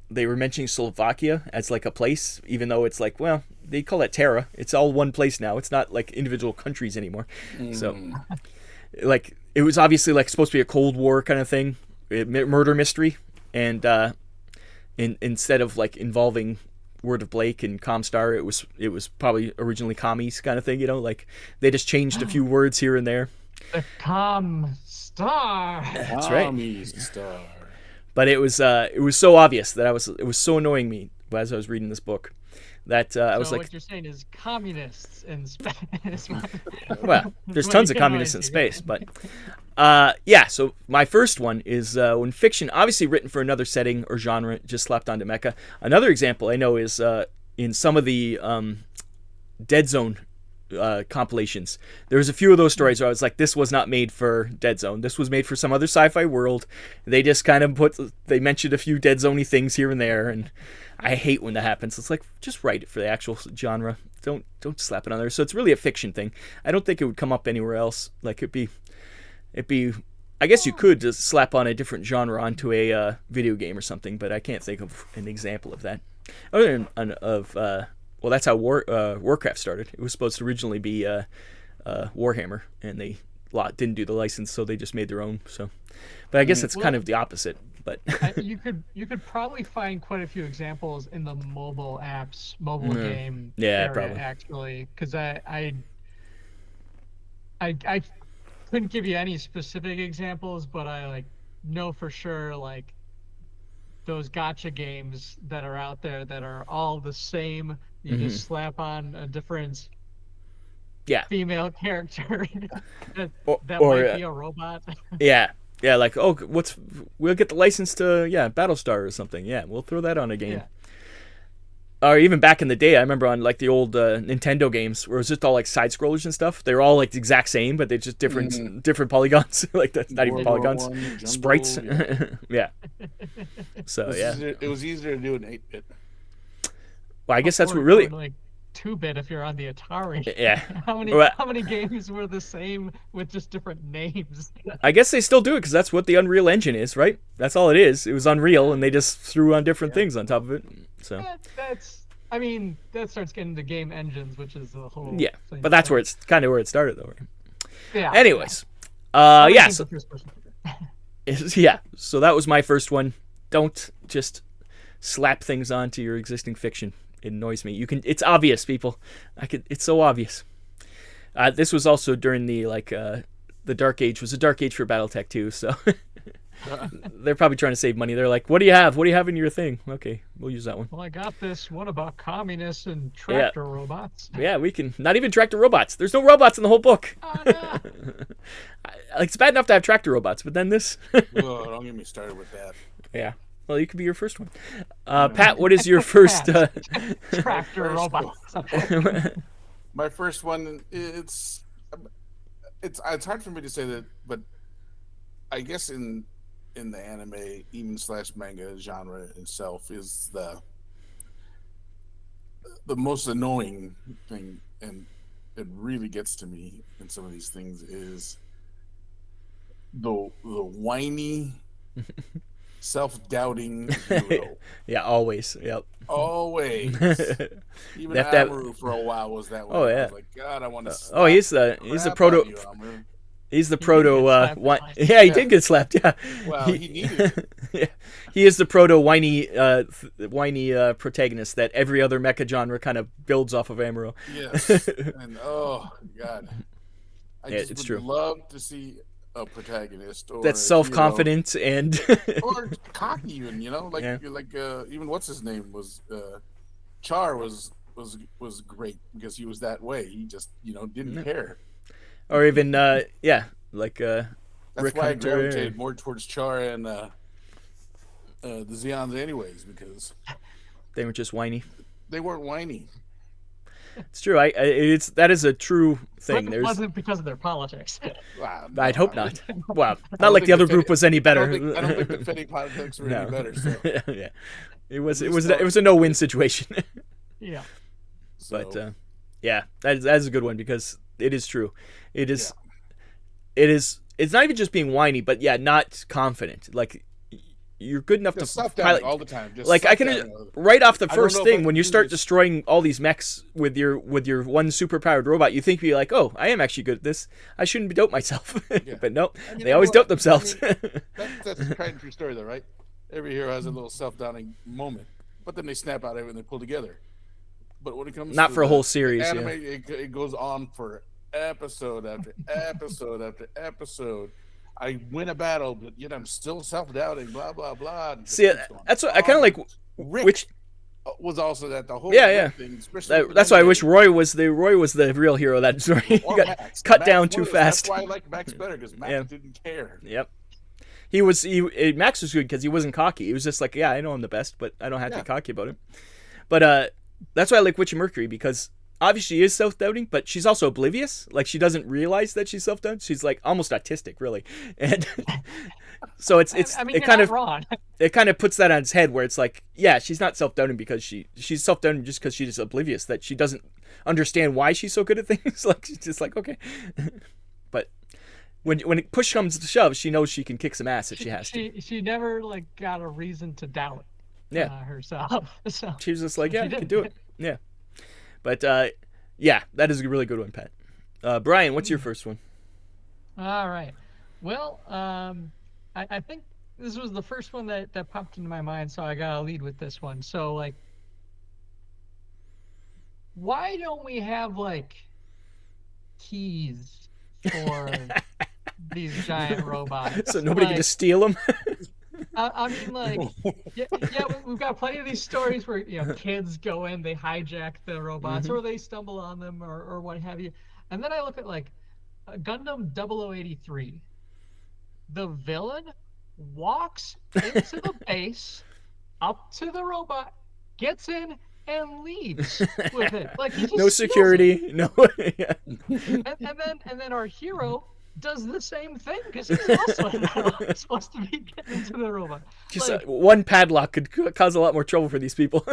they were mentioning Slovakia as a place, even though it's they call it Terra. It's all one place now. It's not individual countries anymore. So it was obviously supposed to be a Cold War kind of thing, murder mystery, and instead of involving Word of Blake and ComStar, it was probably originally commies kind of thing. They just changed a few words here and there. The ComStar. That's right. ComStar. But it was so obvious that it was so annoying me as I was reading this book that I was so what you're saying is communists in space. Well, there's tons of communists in space, but so my first one is when fiction, obviously written for another setting or genre, just slapped onto Mecha. Another example I know is in some of the Dead Zone compilations. There was a few of those stories where I was like, this was not made for Dead Zone. This was made for some other sci-fi world. They just kind of they mentioned a few Dead Zone-y things here and there, and I hate when that happens. It's just write it for the actual genre. Don't slap it on there. So it's really a fiction thing. I don't think it would come up anywhere else. It'd be I guess you could just slap on a different genre onto a video game or something, but I can't think of an example of that. Other than well, that's how Warcraft started. It was supposed to originally be Warhammer, and they didn't do the license, so they just made their own. So, but I guess it's kind of the opposite. But you could probably find quite a few examples in the mobile game area, probably. Actually, because I couldn't give you any specific examples, but I know for sure those gacha games that are out there that are all the same. You just slap on a different female character that might be a robot. Yeah, we'll get the license to Battlestar or something. Yeah, we'll throw that on a game. Yeah. Or even back in the day, I remember on the old Nintendo games where it was just all side scrollers and stuff. They were all the exact same, but they're just different polygons. That's not even polygons, sprites. Yeah. So it was easier to do an 8-bit. Well, I guess that's what really 2-bit if you're on the Atari. Yeah. How many games were the same with just different names? I guess they still do it because that's what the Unreal Engine is, right? That's all it is. It was Unreal, and they just threw on different things on top of it. So that starts getting to game engines, which is the whole thing. But that's where it's kind of where it started, though, right? Yeah. Anyways, So that was my first one. Don't just slap things onto your existing fiction. It annoys me. It's obvious, people. It's so obvious. This was also during the Dark Age. Was a Dark Age for Battletech too, so they're probably trying to save money. They're like, what do you have? What do you have in your thing? Okay, we'll use that one. Well, I got this one about communists and tractor robots. Yeah, we can. Not even tractor robots. There's no robots in the whole book. Oh, no. It's bad enough to have tractor robots, but then this. Whoa, don't get me started with that. Yeah. Well, you could be your first one. Pat, what is your first tractor robots? My first one, it's hard for me to say that, but I guess in the anime, even / manga genre itself is the most annoying thing, and it really gets to me in some of these things is the whiny self-doubting hero. Yeah, always. Yep. Always. Even Amaru for a while was that way. Oh yeah. I was like, God, I want to. He's the proto. He's the proto. Yeah, he did get slapped. Yeah. Well, he needed it. Yeah. He is the proto whiny protagonist that every other mecha genre kind of builds off of Amaru. Yes. And oh God, I just it's would true. love to see a protagonist or that's a self-confident and hero, or cocky even, like Yeah. even what's his name was Char was great because he was that way. He just didn't care. or even like That's Rick why I Hunter. gravitated more towards Char and the Zeons anyways, because They were just whiny. they weren't whiny. It's true. That is a true thing. But it There's wasn't because of their politics. Wow, I'd no, hope I not. mean, Well, don't not like think the other the group Fed- was any better. I don't think the Fetty politics were any better. So, Yeah. It was least a no-win situation. Yeah. But so, yeah, that is a good one because it is true. It is it's not even just being whiny, but not confident. Like you're good enough just to self-doubting all the time. Just like I can self-doubting. right off the I don't first know if thing I when can you do start this. destroying all these mechs with your one super-powered robot, you think you're like, oh, I am actually good at this. I shouldn't dope myself. But nope, I mean, they always dope everyone- themselves. I mean, that's a tried and true story, though, right? Every hero has a little self-doubting moment, but then they snap out of it and they pull together. But when it comes Not to for a the whole series, anime, it goes on for episode after episode after episode. I win a battle, but yet I'm still self-doubting. Blah blah blah. and See, just keeps going that's what I kind of on. like. Rick Which was also that the whole Yeah. Rick thing, especially with the that's why I Gundam wish Roy was the real hero of that story. He or got Max. cut Max down too was. fast. That's why I like Max better because Max Yeah. didn't care. Yep. Max was good because he wasn't cocky. He was just like, yeah, I know I'm the best, but I don't have to be cocky about it. But that's why I like Witch of Mercury because obviously she is self-doubting, but she's also oblivious. Like she doesn't realize that she's self-doubting. She's like almost autistic, really. And so it's I mean, it you're kind not of wrong. it kind of puts that on its head where it's like, yeah, she's not self-doubting because she's self-doubting just because she's oblivious that she doesn't understand why she's so good at things. Like she's just like, okay. But when it push comes to shove, she knows she can kick some ass if she has to. She never got a reason to doubt herself. So She was just like, she yeah, I can didn't. do it. Yeah. But yeah, that is a really good one, Pat. Brian, what's your first one? All right. Well, I think this was the first one that popped into my mind, so I gotta lead with this one. So like, why don't we have keys for these giant robots? So nobody can just steal them? I mean, we've got plenty of these stories where kids go in, they hijack the robots, or they stumble on them, or what have you. And then I look at Gundam 0083. The villain walks into the base, up to the robot, gets in, and leaves with it. Like he just No steals security. it. No. Yeah. And then our hero does the same thing because he's also supposed to be getting into the robot. Just one padlock could cause a lot more trouble for these people.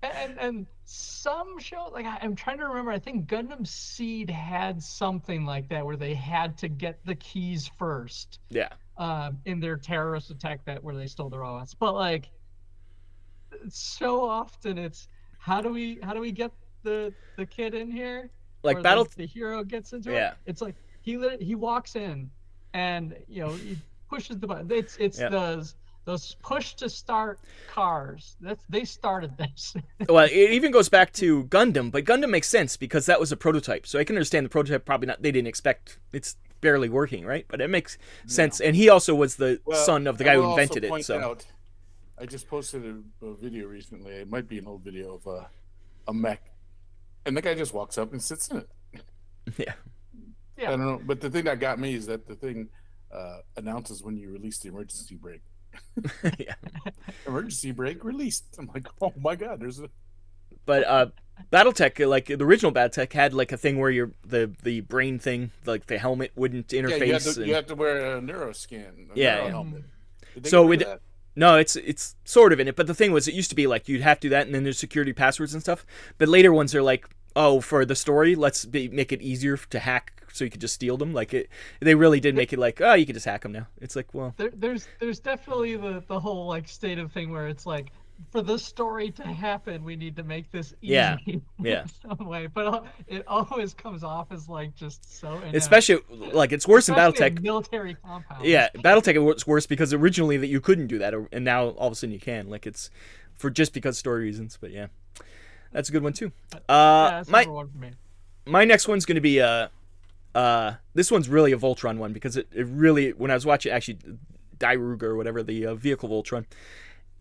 And some show, I'm trying to remember, I think Gundam Seed had something like that where they had to get the keys first. Yeah. In their terrorist attack where they stole the robots. But so often it's how do we get the kid in here? Like Or the hero gets into it. It's like he walks in and he pushes the button. It's those push to start cars. They started this. Well, it even goes back to Gundam, but Gundam makes sense because that was a prototype. So I can understand the prototype probably not. They didn't expect it's barely working, right? But it makes sense. And he also was the son of the guy who invented it. So I just posted a video recently. It might be an old video of a mech, and the guy just walks up and sits in it. Yeah. Yeah. I don't know, but the thing that got me is that the thing announces when you release the emergency brake. Yeah. Emergency brake released. I'm like, oh my god, there's a. But Battletech, like the original Battletech, had a thing where the brain thing, like the helmet wouldn't interface. You have to wear a neuroscan. Yeah. Helmet. Did they So get rid of that? No, it's sort of in it. But the thing was, it used to be you'd have to do that, and then there's security passwords and stuff. But later ones are oh, for the story, let's make it easier to hack, so you could just steal them. They really did make it oh, you could just hack them now. It's well, there's definitely the whole state of thing where it's for the story to happen, we need to make this easy in some way. But it always comes off as just so. Especially it's worse in especially Battletech. a military compound. Yeah, Battletech it was worse because originally that you couldn't do that, and now all of a sudden you can. It's for just because story reasons. But yeah, that's a good one too. That's number one for me. My next one's going to be This one's really a Voltron one because it really, when I was watching actually Dairuga or whatever, the vehicle Voltron,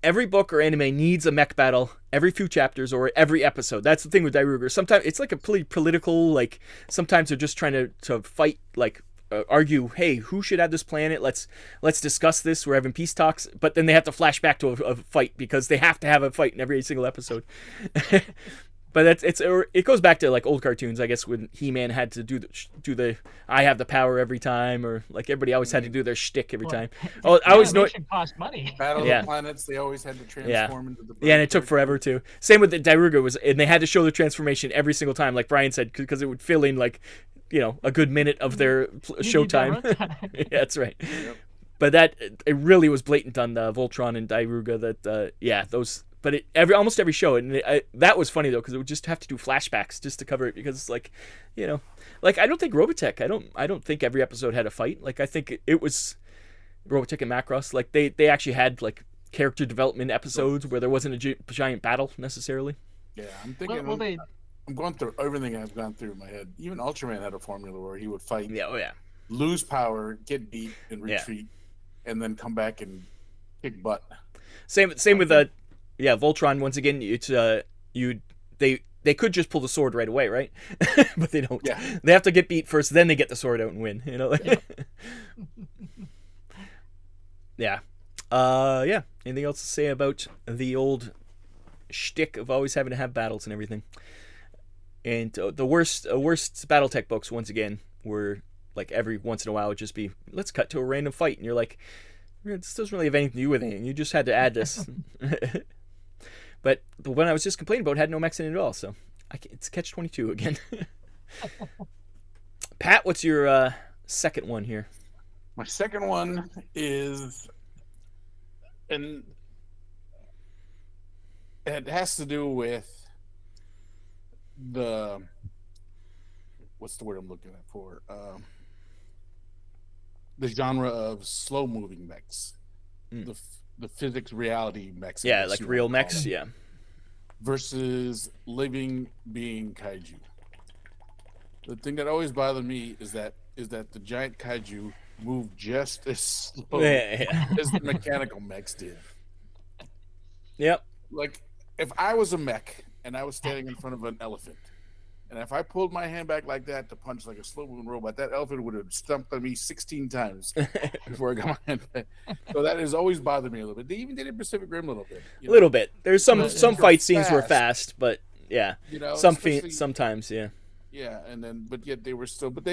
every book or anime needs a mech battle every few chapters or every episode. That's the thing with Dairuga. Sometimes it's like a political, like sometimes they're just trying to fight, like argue, hey, who should have this planet? Let's discuss this. We're having peace talks, but then they have to flash back to a fight because they have to have a fight in every single episode. But it goes back to like old cartoons, I guess, when He-Man had to do the I have the power every time, or like everybody always had to do their shtick every time. Oh, I always know it cost money. Battle of the Planets, they always had to transform into the and it took forever too. Same with the Dairuga and they had to show the transformation every single time, like Brian said, because it would fill in like, a good minute of their showtime. Yeah, that's right. Yep. But it really was blatant on the Voltron and Dairuga that those. But almost every show, and that was funny though because it would just have to do flashbacks just to cover it because it's like, like I don't think Robotech. I don't think every episode had a fight. Like I think it was Robotech and Macross. Like they actually had like character development episodes where there wasn't a giant battle necessarily. Yeah, I'm thinking. I'm going through everything I've gone through in my head. Even Ultraman had a formula where he would fight, lose power, get beat, and retreat, and then come back and kick butt. Same with Voltron. Once again, it's they could just pull the sword right away, right? But they don't. Yeah. They have to get beat first, then they get the sword out and win. Yeah. Anything else to say about the old shtick of always having to have battles and everything? And the worst Battletech books, once again, were like every once in a while would just be, let's cut to a random fight. And you're like, this doesn't really have anything to do with anything. You just had to add this. But the one I was just complaining about had no mechs in it at all. So it's catch-22 again. Pat, what's your second one here? My second one is, and it has to do with what's the word I'm looking at for? The genre of slow moving mechs, the physics reality mechs. Yeah, like real mechs. Yeah. Versus living being kaiju. The thing that always bothered me is that the giant kaiju move just as slow as the mechanical mechs did. Yep. Like if I was a mech and I was standing in front of an elephant, and if I pulled my hand back like that to punch like a slow-moving robot, that elephant would have stumped on me 16 times before I got my hand back. So that has always bothered me a little bit. They even did it in Pacific Rim a little bit. A little bit. There's some fight scenes were fast, but yeah, sometimes, yeah. Yeah, but yet they were still. But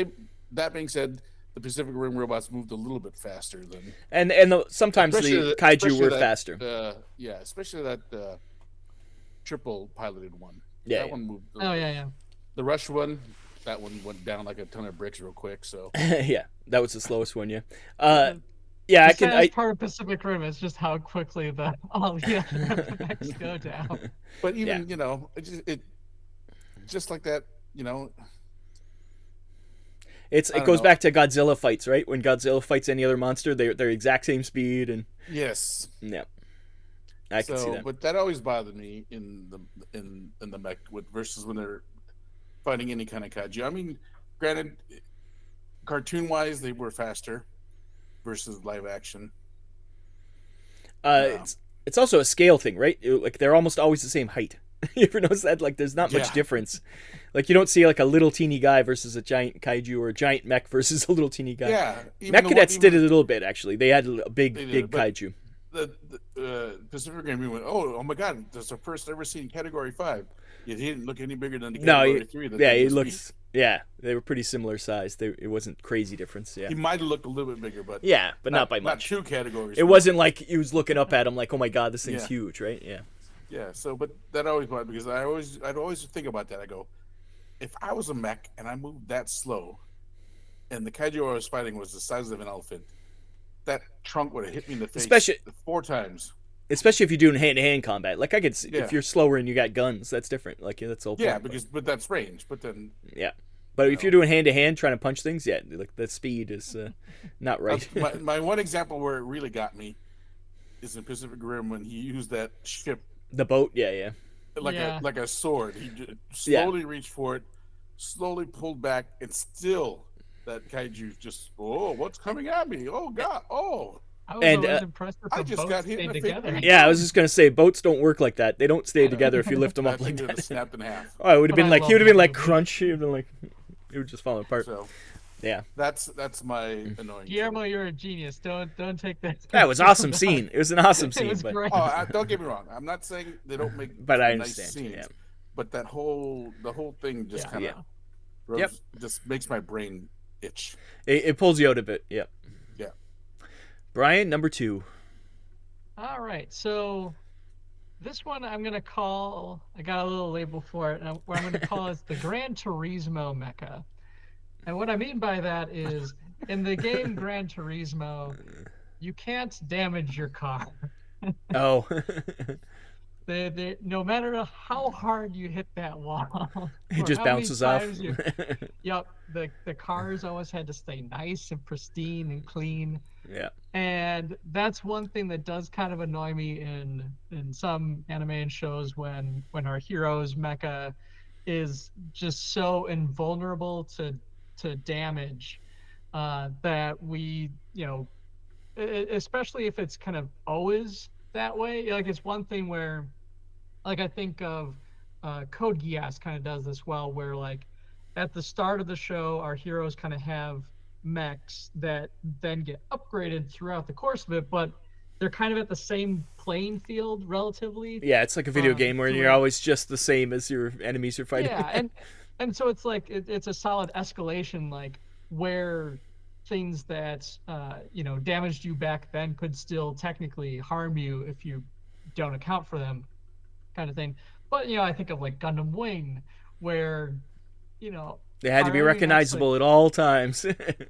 that being said, the Pacific Rim robots moved a little bit faster than. Sometimes the kaiju were faster. Especially that. Triple piloted one. Yeah, that one moved. Yeah. The Rush one, that one went down like a ton of bricks real quick. So yeah, that was the slowest one. Yeah. Part of Pacific Rim is just how quickly all the mechs go down. But even it just like that, It goes back to Godzilla fights, right? When Godzilla fights any other monster, they're exact same speed and. Yes. Yeah. I can see that. But that always bothered me in the mech versus when they're fighting any kind of kaiju. I mean, granted, cartoon-wise, they were faster versus live action. It's also a scale thing, right? Like they're almost always the same height. You ever notice that? Like there's not much difference. Like you don't see like a little teeny guy versus a giant kaiju or a giant mech versus a little teeny guy. Yeah. Mech Cadets did it a little bit actually. They had a big kaiju. The Pacific Rim, we went, oh my God, that's the first ever seen Category 5. Yet he didn't look any bigger than the Category 3. He looks. Yeah, they were pretty similar size. It wasn't crazy difference. Yeah, he might have looked a little bit bigger, but but not by much. Not 2 categories. It wasn't like he was looking up at him like, oh my God, this thing's huge, right? Yeah. Yeah. So, but that always bothered because I'd always think about that. I go, if I was a mech and I moved that slow, and the kaiju I was fighting was the size of an elephant, that trunk would have hit me in the face 4 times. Especially if you're doing hand-to-hand combat. Like I could, if you're slower and you got guns, that's different. Like that's the whole point. But that's range. But then but if you're doing hand-to-hand trying to punch things, like the speed is not right. my one example where it really got me is in Pacific Rim when he used that ship, the boat. Yeah. Like a sword. He slowly reached for it, slowly pulled back, and still that kaiju just, oh, what's coming at me? Oh God, oh. I was And, always impressed that I the just boats got hit stayed in the together. face. Yeah, I was just gonna say boats don't work like that. They don't stay together if you lift them That up like thing would have that. snapped in half. Oh, it would have But been I like love he would have that been like movie. crunch. He would have been like it would just fall apart. So Yeah, that's my annoying. Guillermo, trope. you're a genius. Don't take that. that was awesome scene. It was an awesome It scene, was but great. Oh, don't get me wrong. I'm not saying they don't make But I nice understand, scenes, yeah. but the whole thing just Yeah. kind of Yep. just makes my brain itch. it pulls you out a bit. Yep. Yeah. Brian, number 2. All right, so this one I'm gonna call. I got a little label for it, what I'm gonna call is the Gran Turismo Mecha. And what I mean by that is, in the game Gran Turismo, you can't damage your car. Oh. No matter how hard you hit that wall, It or just how many bounces off. times Yep, the cars always had to stay nice and pristine and clean. Yeah. And that's one thing that does kind of annoy me in some anime and shows when our hero's mecha is just so invulnerable to damage that we, especially if it's kind of always that way. Like, it's one thing where, like, I think of Code Geass kind of does this well, where, like, at the start of the show, our heroes kind of have mechs that then get upgraded throughout the course of it, but they're kind of at the same playing field relatively. Yeah, it's like a video game where so you're always just the same as your enemies you're fighting. Yeah, and so it's like it's a solid escalation, like where things that damaged you back then could still technically harm you if you don't account for them, kind of thing. But I think of like Gundam Wing, where They had to be our enemy mechs, recognizable like, at all times.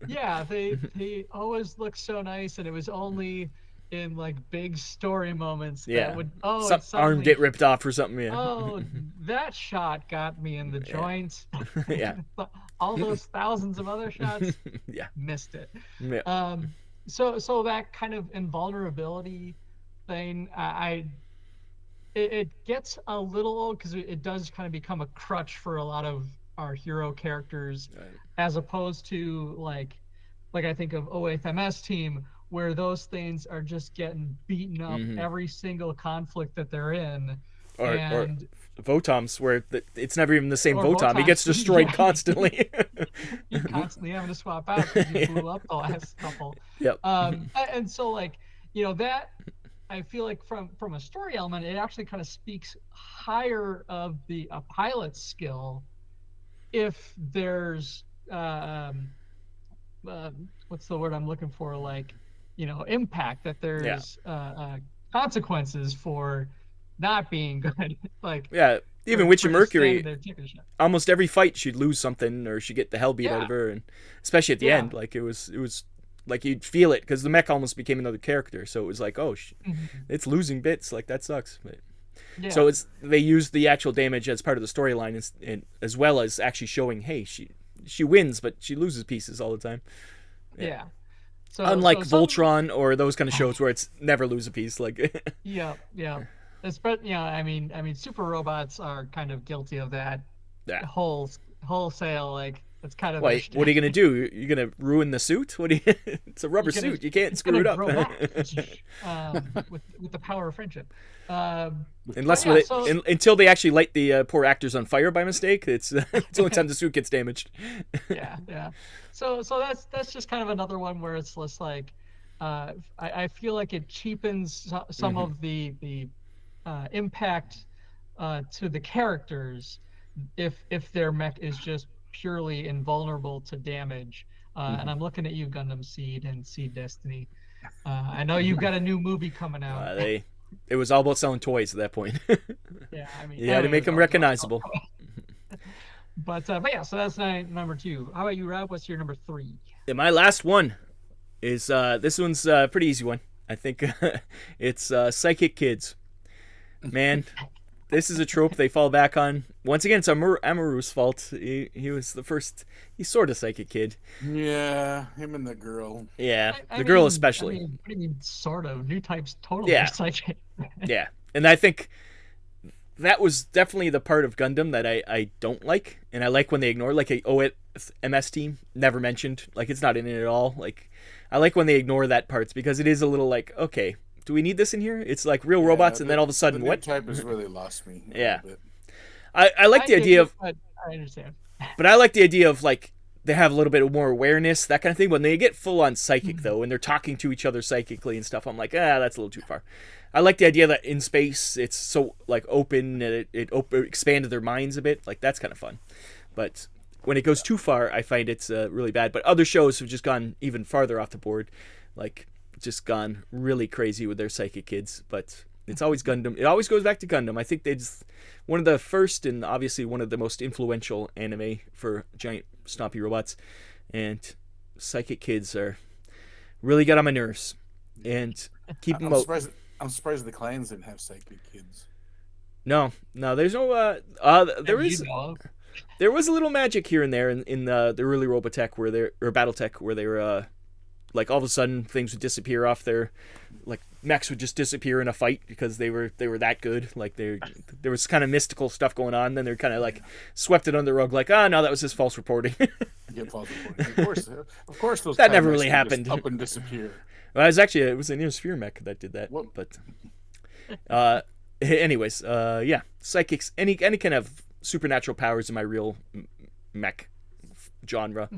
yeah, they always look so nice, and it was only in like big story moments Yeah. that would Some it arm suddenly, get ripped off or something. Yeah. oh, that shot got me in the joint. Yeah. All those thousands of other shots, Yeah. missed it. Yeah. So that kind of invulnerability thing, it gets a little old because it does kind of become a crutch for a lot of our hero characters, Right. as opposed to like I think of 08th MS Team, where those things are just getting beaten up every single conflict that they're in. Or Votoms, where it's never even the same Or Votom. He gets Votoms, destroyed yeah. constantly. You're constantly having to swap out because you blew up the last couple. Yep. And so, like, that I feel like from a story element, it actually kind of speaks higher of a pilot's skill if there's what's the word I'm looking for? Like, impact, that there's consequences for not being good. Like, Yeah. Even for Witch and just standing Mercury, there taking a shot. almost every fight she'd lose something or she'd get the hell beat out Yeah. of her, and especially at the Yeah. end, like it was like you'd feel it because the mech almost became another character. So it was like, oh, it's losing bits. Like that sucks. But, Yeah. so they used the actual damage as part of the storyline, and as well as actually showing, hey, she wins, but she loses pieces all the time. Yeah. So Unlike some- Voltron or those kind of shows where it's never lose a piece. Like, Yeah. I mean, super robots are kind of guilty of that. Yeah. Wholesale, like, it's kind of. wait, what are you gonna do? You're gonna ruin the suit? What do you? It's a rubber You're gonna- suit. You can't it's screw it gonna up. grow back, with the power of friendship. Unless yeah, with it, so- until they actually light the poor actors on fire by mistake, it's the only time the suit gets damaged. Yeah. So that's just kind of another one where it's just like, I feel like it cheapens some of the impact to the characters if their mech is just purely invulnerable to damage. And I'm looking at you, Gundam Seed and Seed Destiny. I know you've got a new movie coming out. It was all about selling toys at that point. Yeah, I mean, You had to make them recognizable. But yeah, so that's number 2. How about you, Rob? What's your number 3? And my last one is this one's a pretty easy one. I think it's Psychic Kids. Man, this is a trope they fall back on. Once again, it's Amaru's fault. He was the first. He's sort of psychic kid. Yeah, him and the girl. Yeah, I the girl mean, especially. What do you mean, sort of? New types totally Yeah. psychic. Yeah, and I think that was definitely the part of Gundam that I don't like, and I like when they ignore, like a OMS team, never mentioned, like it's not in it at all. Like I like when they ignore that parts because it is a little like, okay, do we need this in here? It's like real robots, and then all of a sudden, the what? type has really lost me. Yeah. A little bit. I like the idea of, but I understand. but I like the idea of like they have a little bit more awareness, that kind of thing. When they get full on psychic though, and they're talking to each other psychically and stuff, I'm like, that's a little too far. I like the idea that in space it's so like open and it expanded their minds a bit. Like that's kind of fun. But when it goes too far, I find it's really bad. But other shows have just gone even farther off the board, like just gone really crazy with their psychic kids. But it's always Gundam. It always goes back to Gundam. I think they just one of the first and obviously one of the most influential anime for giant stompy robots, and psychic kids are really got on my nerves. And keep them out. I'm surprised the clans didn't have psychic kids. No, there's no. There was a little magic here and there in the early Robotech or Battletech where they were like all of a sudden things would disappear off their, like mechs would just disappear in a fight because they were that good. Like there was kind of mystical stuff going on. Then they're kind of like swept it under the rug, like no, that was just false reporting. Yeah, false reporting. Of course, those that never really happened. Up and disappear. Well, it was a near sphere mech that did that. What? But anyways, yeah, psychics, any kind of supernatural powers in my real mech genre.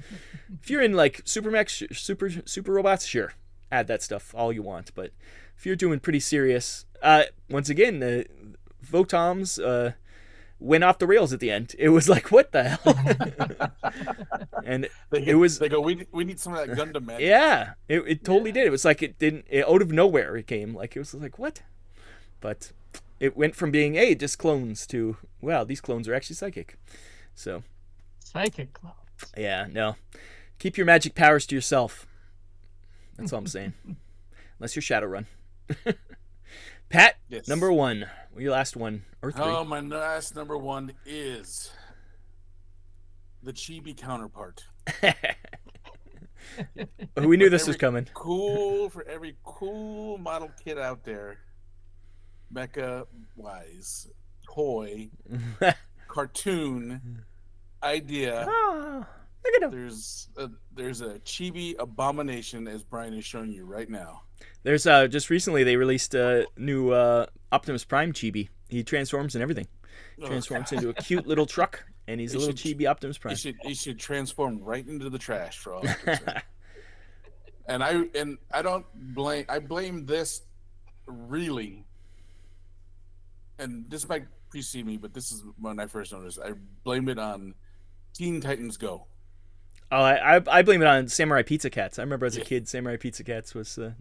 If you're in like super mechs, super robots, sure, add that stuff all you want. But if you're doing pretty serious, once again, the Votoms went off the rails at the end. It was like, what the hell? And they go, we need some of that Gundam magic. Yeah, it totally did. It was like out of nowhere it came. Like it was like, what? But it went from being just clones to, wow, these clones are actually psychic. So psychic clones. Yeah, no. Keep your magic powers to yourself. That's all I'm saying. Unless you're Shadowrun. Pat, yes. Number 1. Your last one, or 3. Oh, my last number 1 is the chibi counterpart. We knew this was coming. For every cool model kit out there, Mecha wise, toy, cartoon, idea. Look at him. There's a chibi abomination, as Brian is showing you right now. There's just recently they released a new Optimus Prime chibi. He transforms and everything. Transforms into a cute little truck, and he's a little chibi Optimus Prime. He should transform right into the trash for all I'm concerned. And I don't blame. I blame this really. And this might precede me, but this is when I first noticed. I blame it on Teen Titans Go. Oh, I blame it on Samurai Pizza Cats. I remember as a kid, Samurai Pizza Cats was. I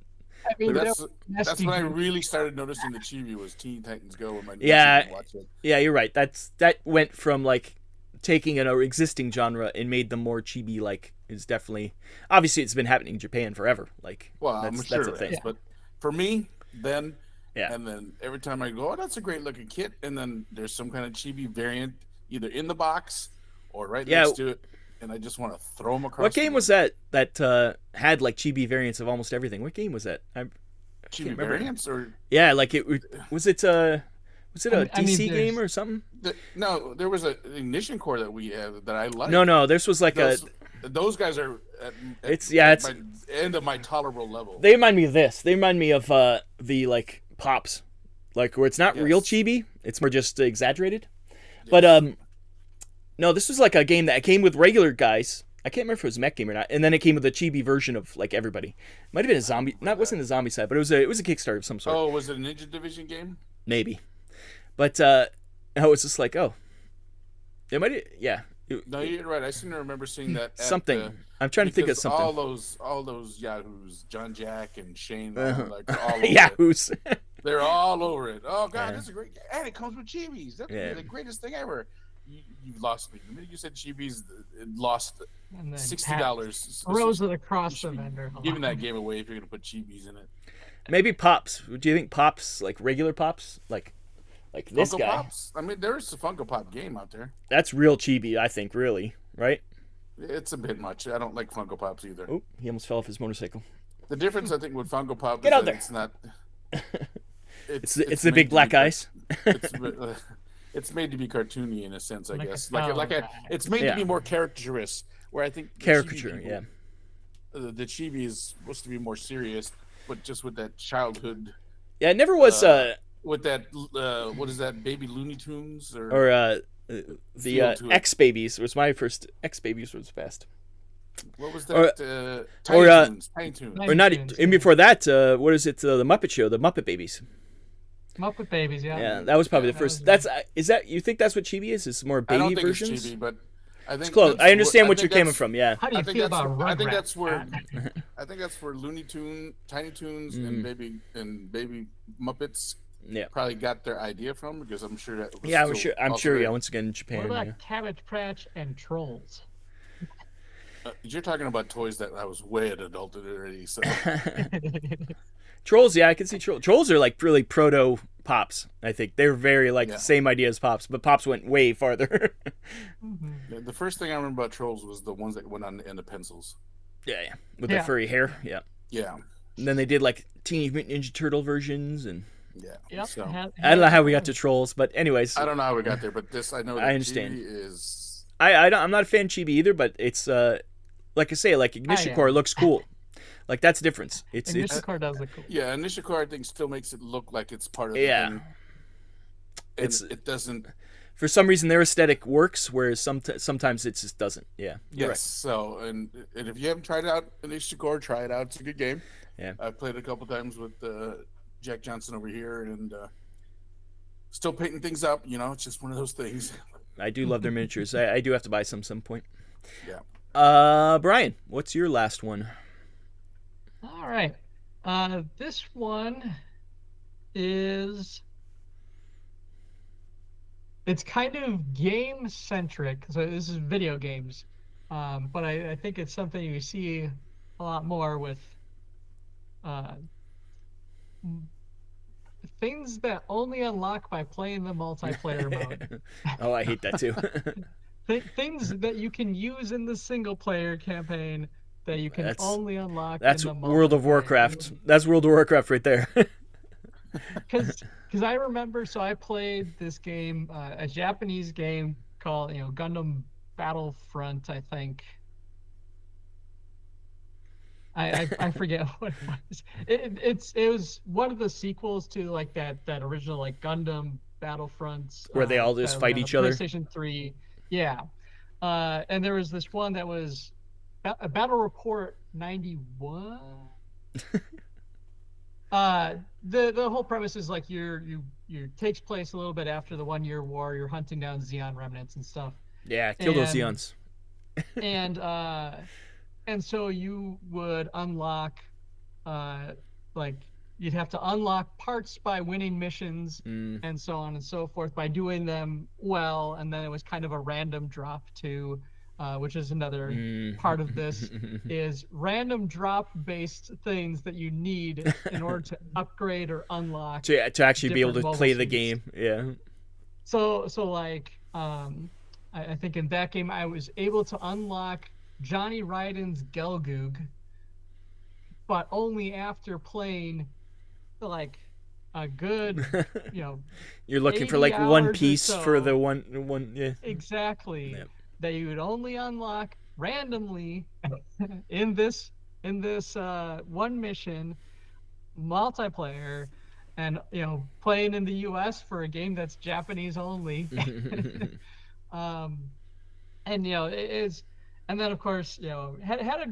mean, that's when I really started noticing the chibi was Teen Titans Go. When my watched it. Yeah, you're right. That went from like taking an existing genre and made them more chibi. Like, is definitely obviously it's been happening in Japan forever. Like, well, I'm sure that's a thing. But for me, then. Yeah. And then every time I go, that's a great looking kit, and then there's some kind of chibi variant either in the box or right next to it, and I just want to throw them across. What game was that had like chibi variants of almost everything? What game was that? Chibi variants or like was it a DC game or something? No, there was an Ignition Core that we had that I liked. No, this was like those guys are it's my end of my tolerable level. They remind me of this. They remind me of the like Pops, like where it's not real chibi, it's more just exaggerated. Yes. But no, this was like a game that came with regular guys. I can't remember if it was a mech game or not, and then it came with a chibi version of like everybody. Might have been a zombie, wasn't a zombie side, but it was a Kickstarter of some sort. Oh, was it a Ninja Division game? Maybe, but I was just like, oh, it might, yeah. No, you're right. I seem to remember seeing that. I'm trying to think of something. All those Yahoos, John Jack and Shane, like all over Yahoos. They're all over it. Oh God, this is a great, and it comes with chibis. That's the greatest thing ever. You've lost me. The minute you said chibis, it lost $60. Rose with a cross the vendor. Giving that game away if you're gonna put chibis in it. Maybe Pops. Do you think Pops, like regular Pops, like this Funko guy? Pops? I mean, there's a Funko Pop game out there. That's real chibi, I think. Really, right? It's a bit much. I don't like Funko Pops either. Oh, he almost fell off his motorcycle. The difference, I think, with Funko Pop is that there. it's not. It's the big black eyes. it's made to be cartoony in a sense, I guess. Okay. It's made to be more caricaturous. Where I think the Caricature, chibi people, the chibi is supposed to be more serious, but just with that childhood. Yeah, it never was. With that, what is that? Baby Looney Tunes the X Babies was my first. X Babies was best. What was that? Tiny Toons. Or not. And before that, what is it? The Muppet Show, the Muppet Babies. Muppet Babies, yeah. Yeah, that was probably the first. Is that you think that's what chibi is? It's more baby I don't think versions. It's chibi, but I think it's close. I understand what you're coming from. Yeah. How do you feel about Rugrats? I think that's where Looney Tunes, Tiny Toons, and Baby Muppets. Yeah. Probably got their idea from, because I'm sure that. I'm sure. Yeah. Once again, in Japan. What about Cabbage Patch and Trolls? You're talking about toys that I was way adulted already. So. Trolls, yeah, I can see Trolls. Trolls are like really proto Pops. I think they're very the same idea as Pops, but Pops went way farther. The first thing I remember about Trolls was the ones that went on the end of pencils. Yeah, with the furry hair. Yeah. Yeah. And then they did like Teenage Mutant Ninja Turtle versions and. Yeah. Yep. So, I don't know how we got to Trolls, but anyways. I don't know how we got there, but I know that I understand. Chibi is. I'm not a fan of Chibi either, but it's like I say, like Ignition Core looks cool. Like that's the difference. Ignition Core does look cool. Yeah, Ignition Core I think still makes it look like it's part of the thing. It doesn't. For some reason, their aesthetic works, whereas sometimes it just doesn't. Yeah. Yes. Right. So and if you haven't tried out Ignition Core, try it out. It's a good game. Yeah. I've played it a couple times with Jack Johnson over here, and still painting things up. It's just one of those things. I do love their miniatures. I do have to buy some point. Yeah. Brian, what's your last one? All right. This one is. It's kind of game centric, so this is video games, but I think it's something you see a lot more with things that only unlock by playing the multiplayer mode. Oh, I hate that too. Things that you can use in the single player campaign that you can only unlock. That's in the World of Warcraft. That's World of Warcraft right there. Because I remember, so I played this game, a Japanese game called Gundam Battlefront, I think. I forget what it was. It was one of the sequels to like that original like Gundam Battlefront, where they all just fight each other. PlayStation 3, yeah. And there was this one that was Battle Report 91. The whole premise is like you takes place a little bit after the 1 year war. You're hunting down Xeon remnants and stuff. Yeah, kill those Xeons. And so you would unlock, like you'd have to unlock parts by winning missions and so on and so forth by doing them well. And then it was kind of a random drop too, which is another part of this is random drop based things that you need in order to upgrade or unlock to actually be able to play the suits. game. Yeah. So like, I think in that game I was able to unlock Johnny Ryden's Gelgoog, but only after playing like a good, You're looking for like one piece for the one. Yeah. Exactly. Yep. That you would only unlock randomly in this one mission multiplayer, and playing in the U.S. for a game that's Japanese only. And it is. And then, of course, had a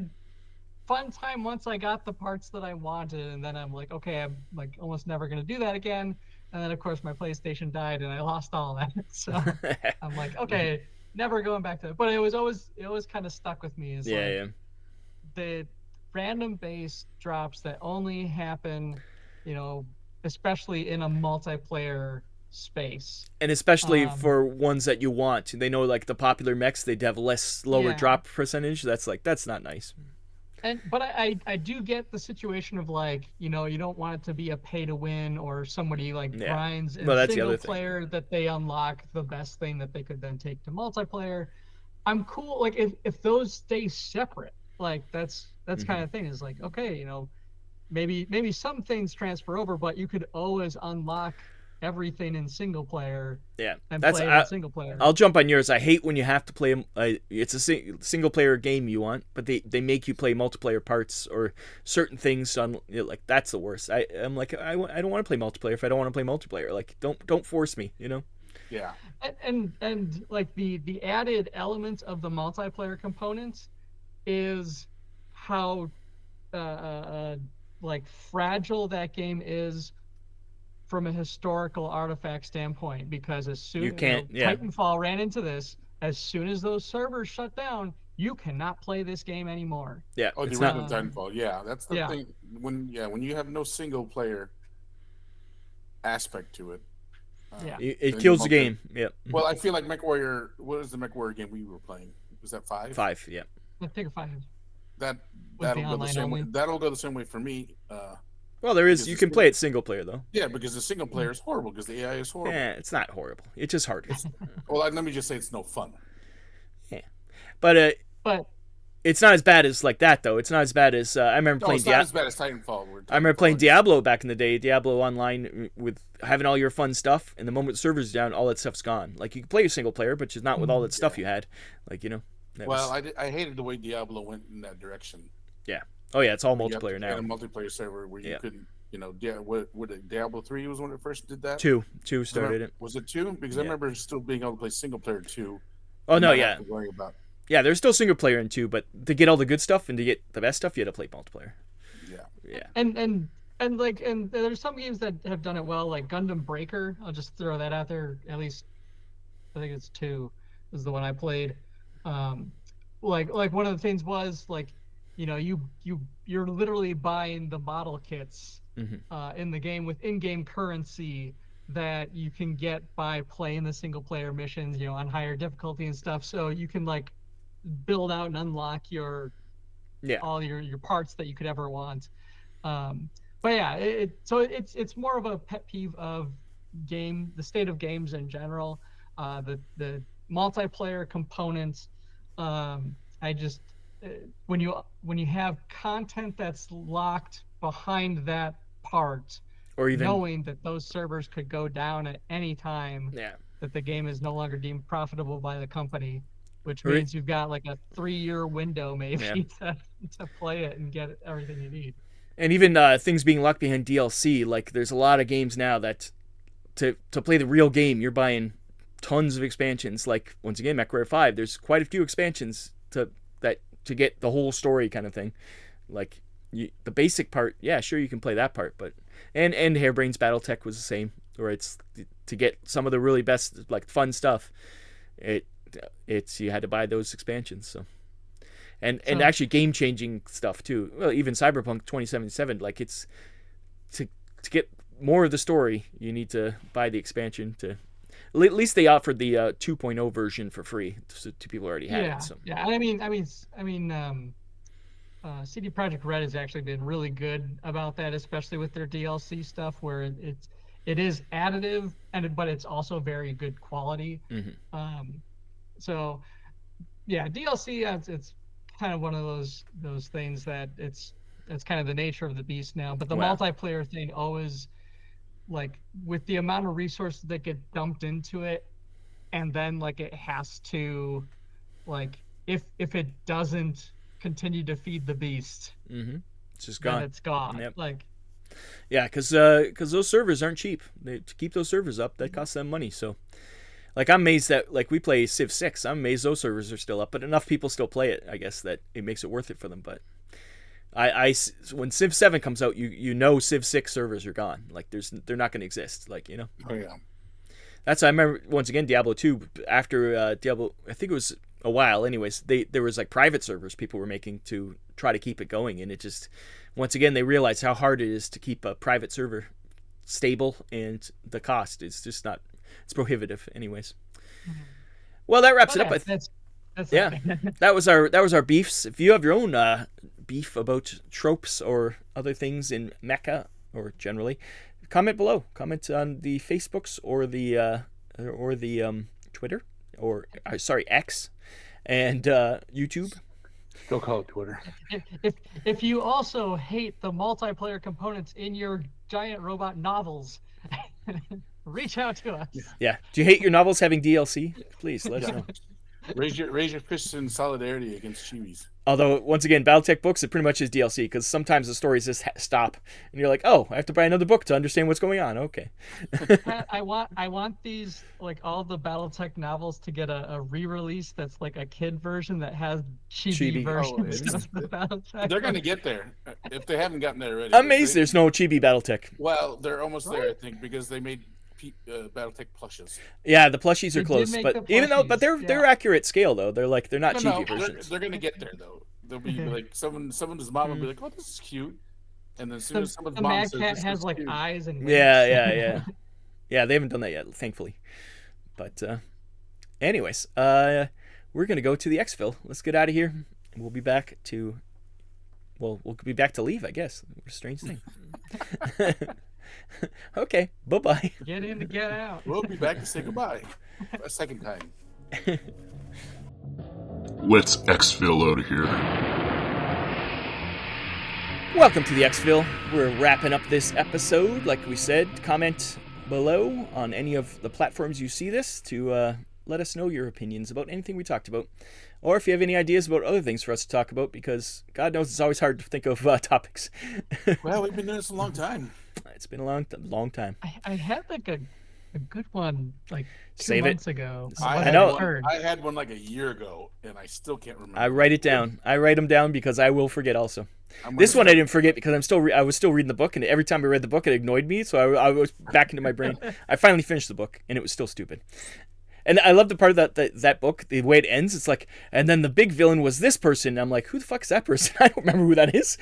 fun time once I got the parts that I wanted. And then I'm like, okay, I'm like almost never going to do that again. And then, of course, my PlayStation died and I lost all that. So I'm like, okay, never going back to it. But it always kind of stuck with me. Is the random base drops that only happen, especially in a multiplayer space, and especially for ones that you want. They know like the popular mechs, they'd have lower drop percentage. That's not nice. But I do get the situation of like you don't want it to be a pay to win or somebody like grinds in single player that they unlock the best thing that they could then take to multiplayer. I'm cool like if those stay separate, like that's kind of thing is like, okay, maybe some things transfer over, but you could always unlock everything in single player Yeah, and that's play it in single player. I'll jump on yours. I hate when you have to play. It's a single player game you want, but they make you play multiplayer parts or certain things on like that's the worst. I'm like I don't want to play multiplayer if I don't want to play multiplayer. Like don't force me, you know. Yeah. And like the added element of the multiplayer components is how like fragile that game is from a historical artifact standpoint, because as soon You can't- yeah. Titanfall ran into this, as soon as those servers shut down, you cannot play this game anymore. Yeah, Oh, the it's original not. Titanfall. Yeah, that's the Yeah. thing. When you have no single player aspect to it, Yeah. It kills the game. Yeah. Well, I feel like MechWarrior. What was the MechWarrior game we were playing? Was that 5? 5. Yeah. I think if I That'll be go the online same way. only. That'll go the same way for me. Well, there is. Because You it's can been- play it single player though. Yeah, because the single player is horrible because the AI is horrible. Yeah, it's not horrible. It's just hard. Well, let me just say it's no fun. But but it's not as bad as like that though. It's not as bad as I remember No, playing it's not as bad as Titanfall. I remember playing Diablo back in the day, Diablo Online, with having all your fun stuff, and the moment the server's down, all that stuff's gone. Like, you can play a single player, but just not with all that stuff you had. Like, you know. Well, I hated the way Diablo went in that direction. Yeah. Oh, yeah, it's all You have multiplayer to now. get a multiplayer server where you Yeah. couldn't, what Diablo 3 was when it first did that? 2 started it. Was it 2? Because I Yeah. remember still being able to play single player 2. Oh, no, not yeah. have to worry about. Yeah, there's still single player in 2, but to get all the good stuff and to get the best stuff, you had to play multiplayer. Yeah. Yeah. and there's some games that have done it well, like Gundam Breaker. I'll just throw that out there. At least I think it's 2 is the one I played. Like one of the things was like, you're literally buying the model kits in the game with in-game currency that you can get by playing the single player missions, on higher difficulty and stuff. So you can like build out and unlock all your parts that you could ever want. But yeah, it's more of a pet peeve of the state of games in general. The multiplayer components. I just when you have content that's locked behind that part, Or even knowing that those servers could go down at any time, yeah. that the game is no longer deemed profitable by the company, which Or- means you've got like a 3-year window maybe Yeah. to play it and get everything you need. And even things being locked behind DLC, like there's a lot of games now that to play the real game, you're buying tons of expansions. Like, once again, MechWarrior 5, there's quite a few expansions to get the whole story kind of thing. Like, the basic part, yeah, sure, you can play that part, but and Harebrain's Battletech was the same, where it's to get some of the really best, like, fun stuff. It's you had to buy those expansions. So and actually game changing stuff too. Well, even Cyberpunk 2077, like, it's to get more of the story, you need to buy the expansion. To at least they offered the 2.0 version for free to people who already had it. So. Yeah. I mean, CD Projekt Red has actually been really good about that, especially with their DLC stuff, where it is additive but it's also very good quality. So yeah, DLC, it's kind of one of those things that it's kind of the nature of the beast now. But the multiplayer thing always, like, with the amount of resources that get dumped into it, and then like it has to, like, if it doesn't continue to feed the beast, It's just gone. then it's gone. Yep. Like, Yeah, because those servers aren't cheap. To keep those servers up, that costs them money. So, like, I'm amazed that, like, we play Civ 6. I'm amazed those servers are still up, but enough people still play it, I guess, that it makes it worth it for them. But when Civ 7 comes out, you know Civ 6 servers are gone. Like, they're not going to exist. Like, you know. Oh yeah. I remember, once again, Diablo 2, after Diablo, I think it was a while anyways, there was like private servers people were making to try to keep it going, and it just, once again, they realized how hard it is to keep a private server stable, and the cost is just not, it's prohibitive anyways. Well, that wraps it up. that's Yeah, that was our beefs. If you have your own beef about tropes or other things in Mecha or generally, comment below. Comment on the Facebooks or the Twitter, or sorry, X, and YouTube. Still call it Twitter. If you also hate the multiplayer components in your giant robot novels, reach out to us. Yeah. Do you hate your novels having DLC? Please let us know. Raise your fists in solidarity against Chibis. Although, once again, Battletech books, it pretty much is DLC, because sometimes the stories just stop, and you're like, oh, I have to buy another book to understand what's going on. Okay. Pat, I want these, like, all the Battletech novels to get a re-release that's like a kid version that has chibi versions of the Battletech. They're going to get there if they haven't gotten there already. I'm amazed there's no chibi Battletech. Well, they're almost there, I think, because they made Battletech plushes. Yeah, the plushies are They close, did make but the even though, plushies, they're accurate scale though. They're not chibi versions. They're going to get there though. They'll be like someone's mom will be like, "Oh, this is cute," and then as soon as someone's The mom Mad says, Cat "This has is like cute," eyes and wings. Yeah. Yeah, they haven't done that yet, thankfully. But anyways, we're gonna go to the ExFil. Let's get out of here. We'll be back to leave, I guess. What a strange thing. Okay, bye-bye. Get in to get out. We'll be back to say goodbye a second time. Let's exfil out of here. Welcome to the ExFil. We're wrapping up this episode. Like we said, comment below on any of the platforms you see this to let us know your opinions about anything we talked about. Or if you have any ideas about other things for us to talk about, because God knows it's always hard to think of topics. Well, we've been doing this a long time. It's been a long time. I had like a good one like 2 Save it. months ago. I know. I had one like a year ago, and I still can't remember. I write it down. I write them down because I will forget also. This one I didn't forget because I was still reading the book, and every time I read the book, it annoyed me, so I was back into my brain. I finally finished the book, and it was still stupid. And I love the part of that book, the way it ends. It's like, and then the big villain was this person. I'm like, who the fuck is that person? I don't remember who that is.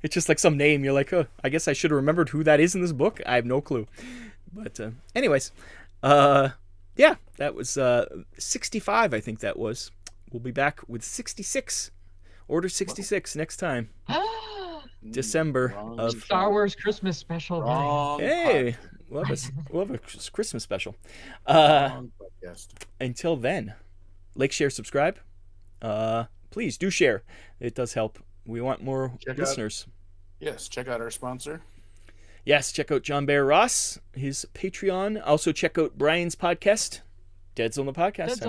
It's just like some name. You're like, oh, I guess I should have remembered who that is in this book. I have no clue. But anyways, yeah, that was 65, I think that was. We'll be back with 66. Order 66 next time. December of Star Wars Christmas special. Hey, we'll have a Christmas special. Until then, like, share, subscribe. Please do share. It does help. We want more listeners. Yes, check out our sponsor. Yes, check out John Bear Ross, his Patreon. Also check out Brian's podcast, Dead's on the Podcast.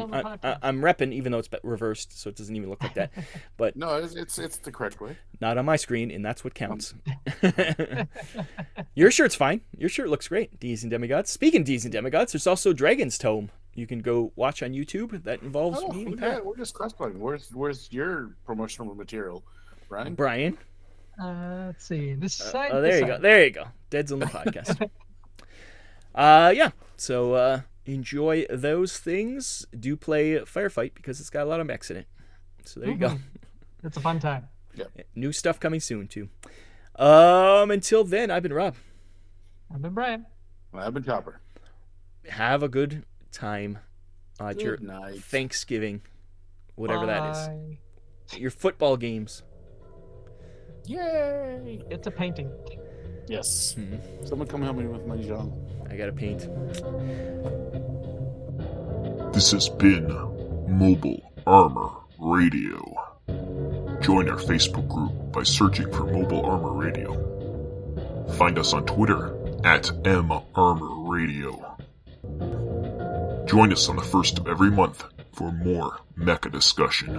I'm repping, even though it's reversed, so it doesn't even look like that. But no, it's the correct way. Not on my screen, and that's what counts. Your shirt's fine. Your shirt looks great. D's and Demigods. Speaking of D's and Demigods, there's also Dragon's Tome. You can go watch on YouTube. That involves me and Pat. We're just cosplaying. Where's your promotional material, Brian? Brian. Let's see. This side. Oh, there you go. There you go. Dead's on the Podcast. Yeah. So enjoy those things. Do play Firefight because it's got a lot of mechs in it. So there you go. It's a fun time. Yep. New stuff coming soon too. Until then, I've been Rob. I've been Brian. I've been Chopper. Have a good time at your night. Thanksgiving, whatever that Bye. is. Your football games. Yay! It's a painting. Yes. Someone come help me with my Jean. I gotta paint. This has been Mobile Armor Radio. Join our Facebook group by searching for Mobile Armor Radio. Find us on Twitter @MArmorRadio. Join us on the first of every month for more mecha discussion.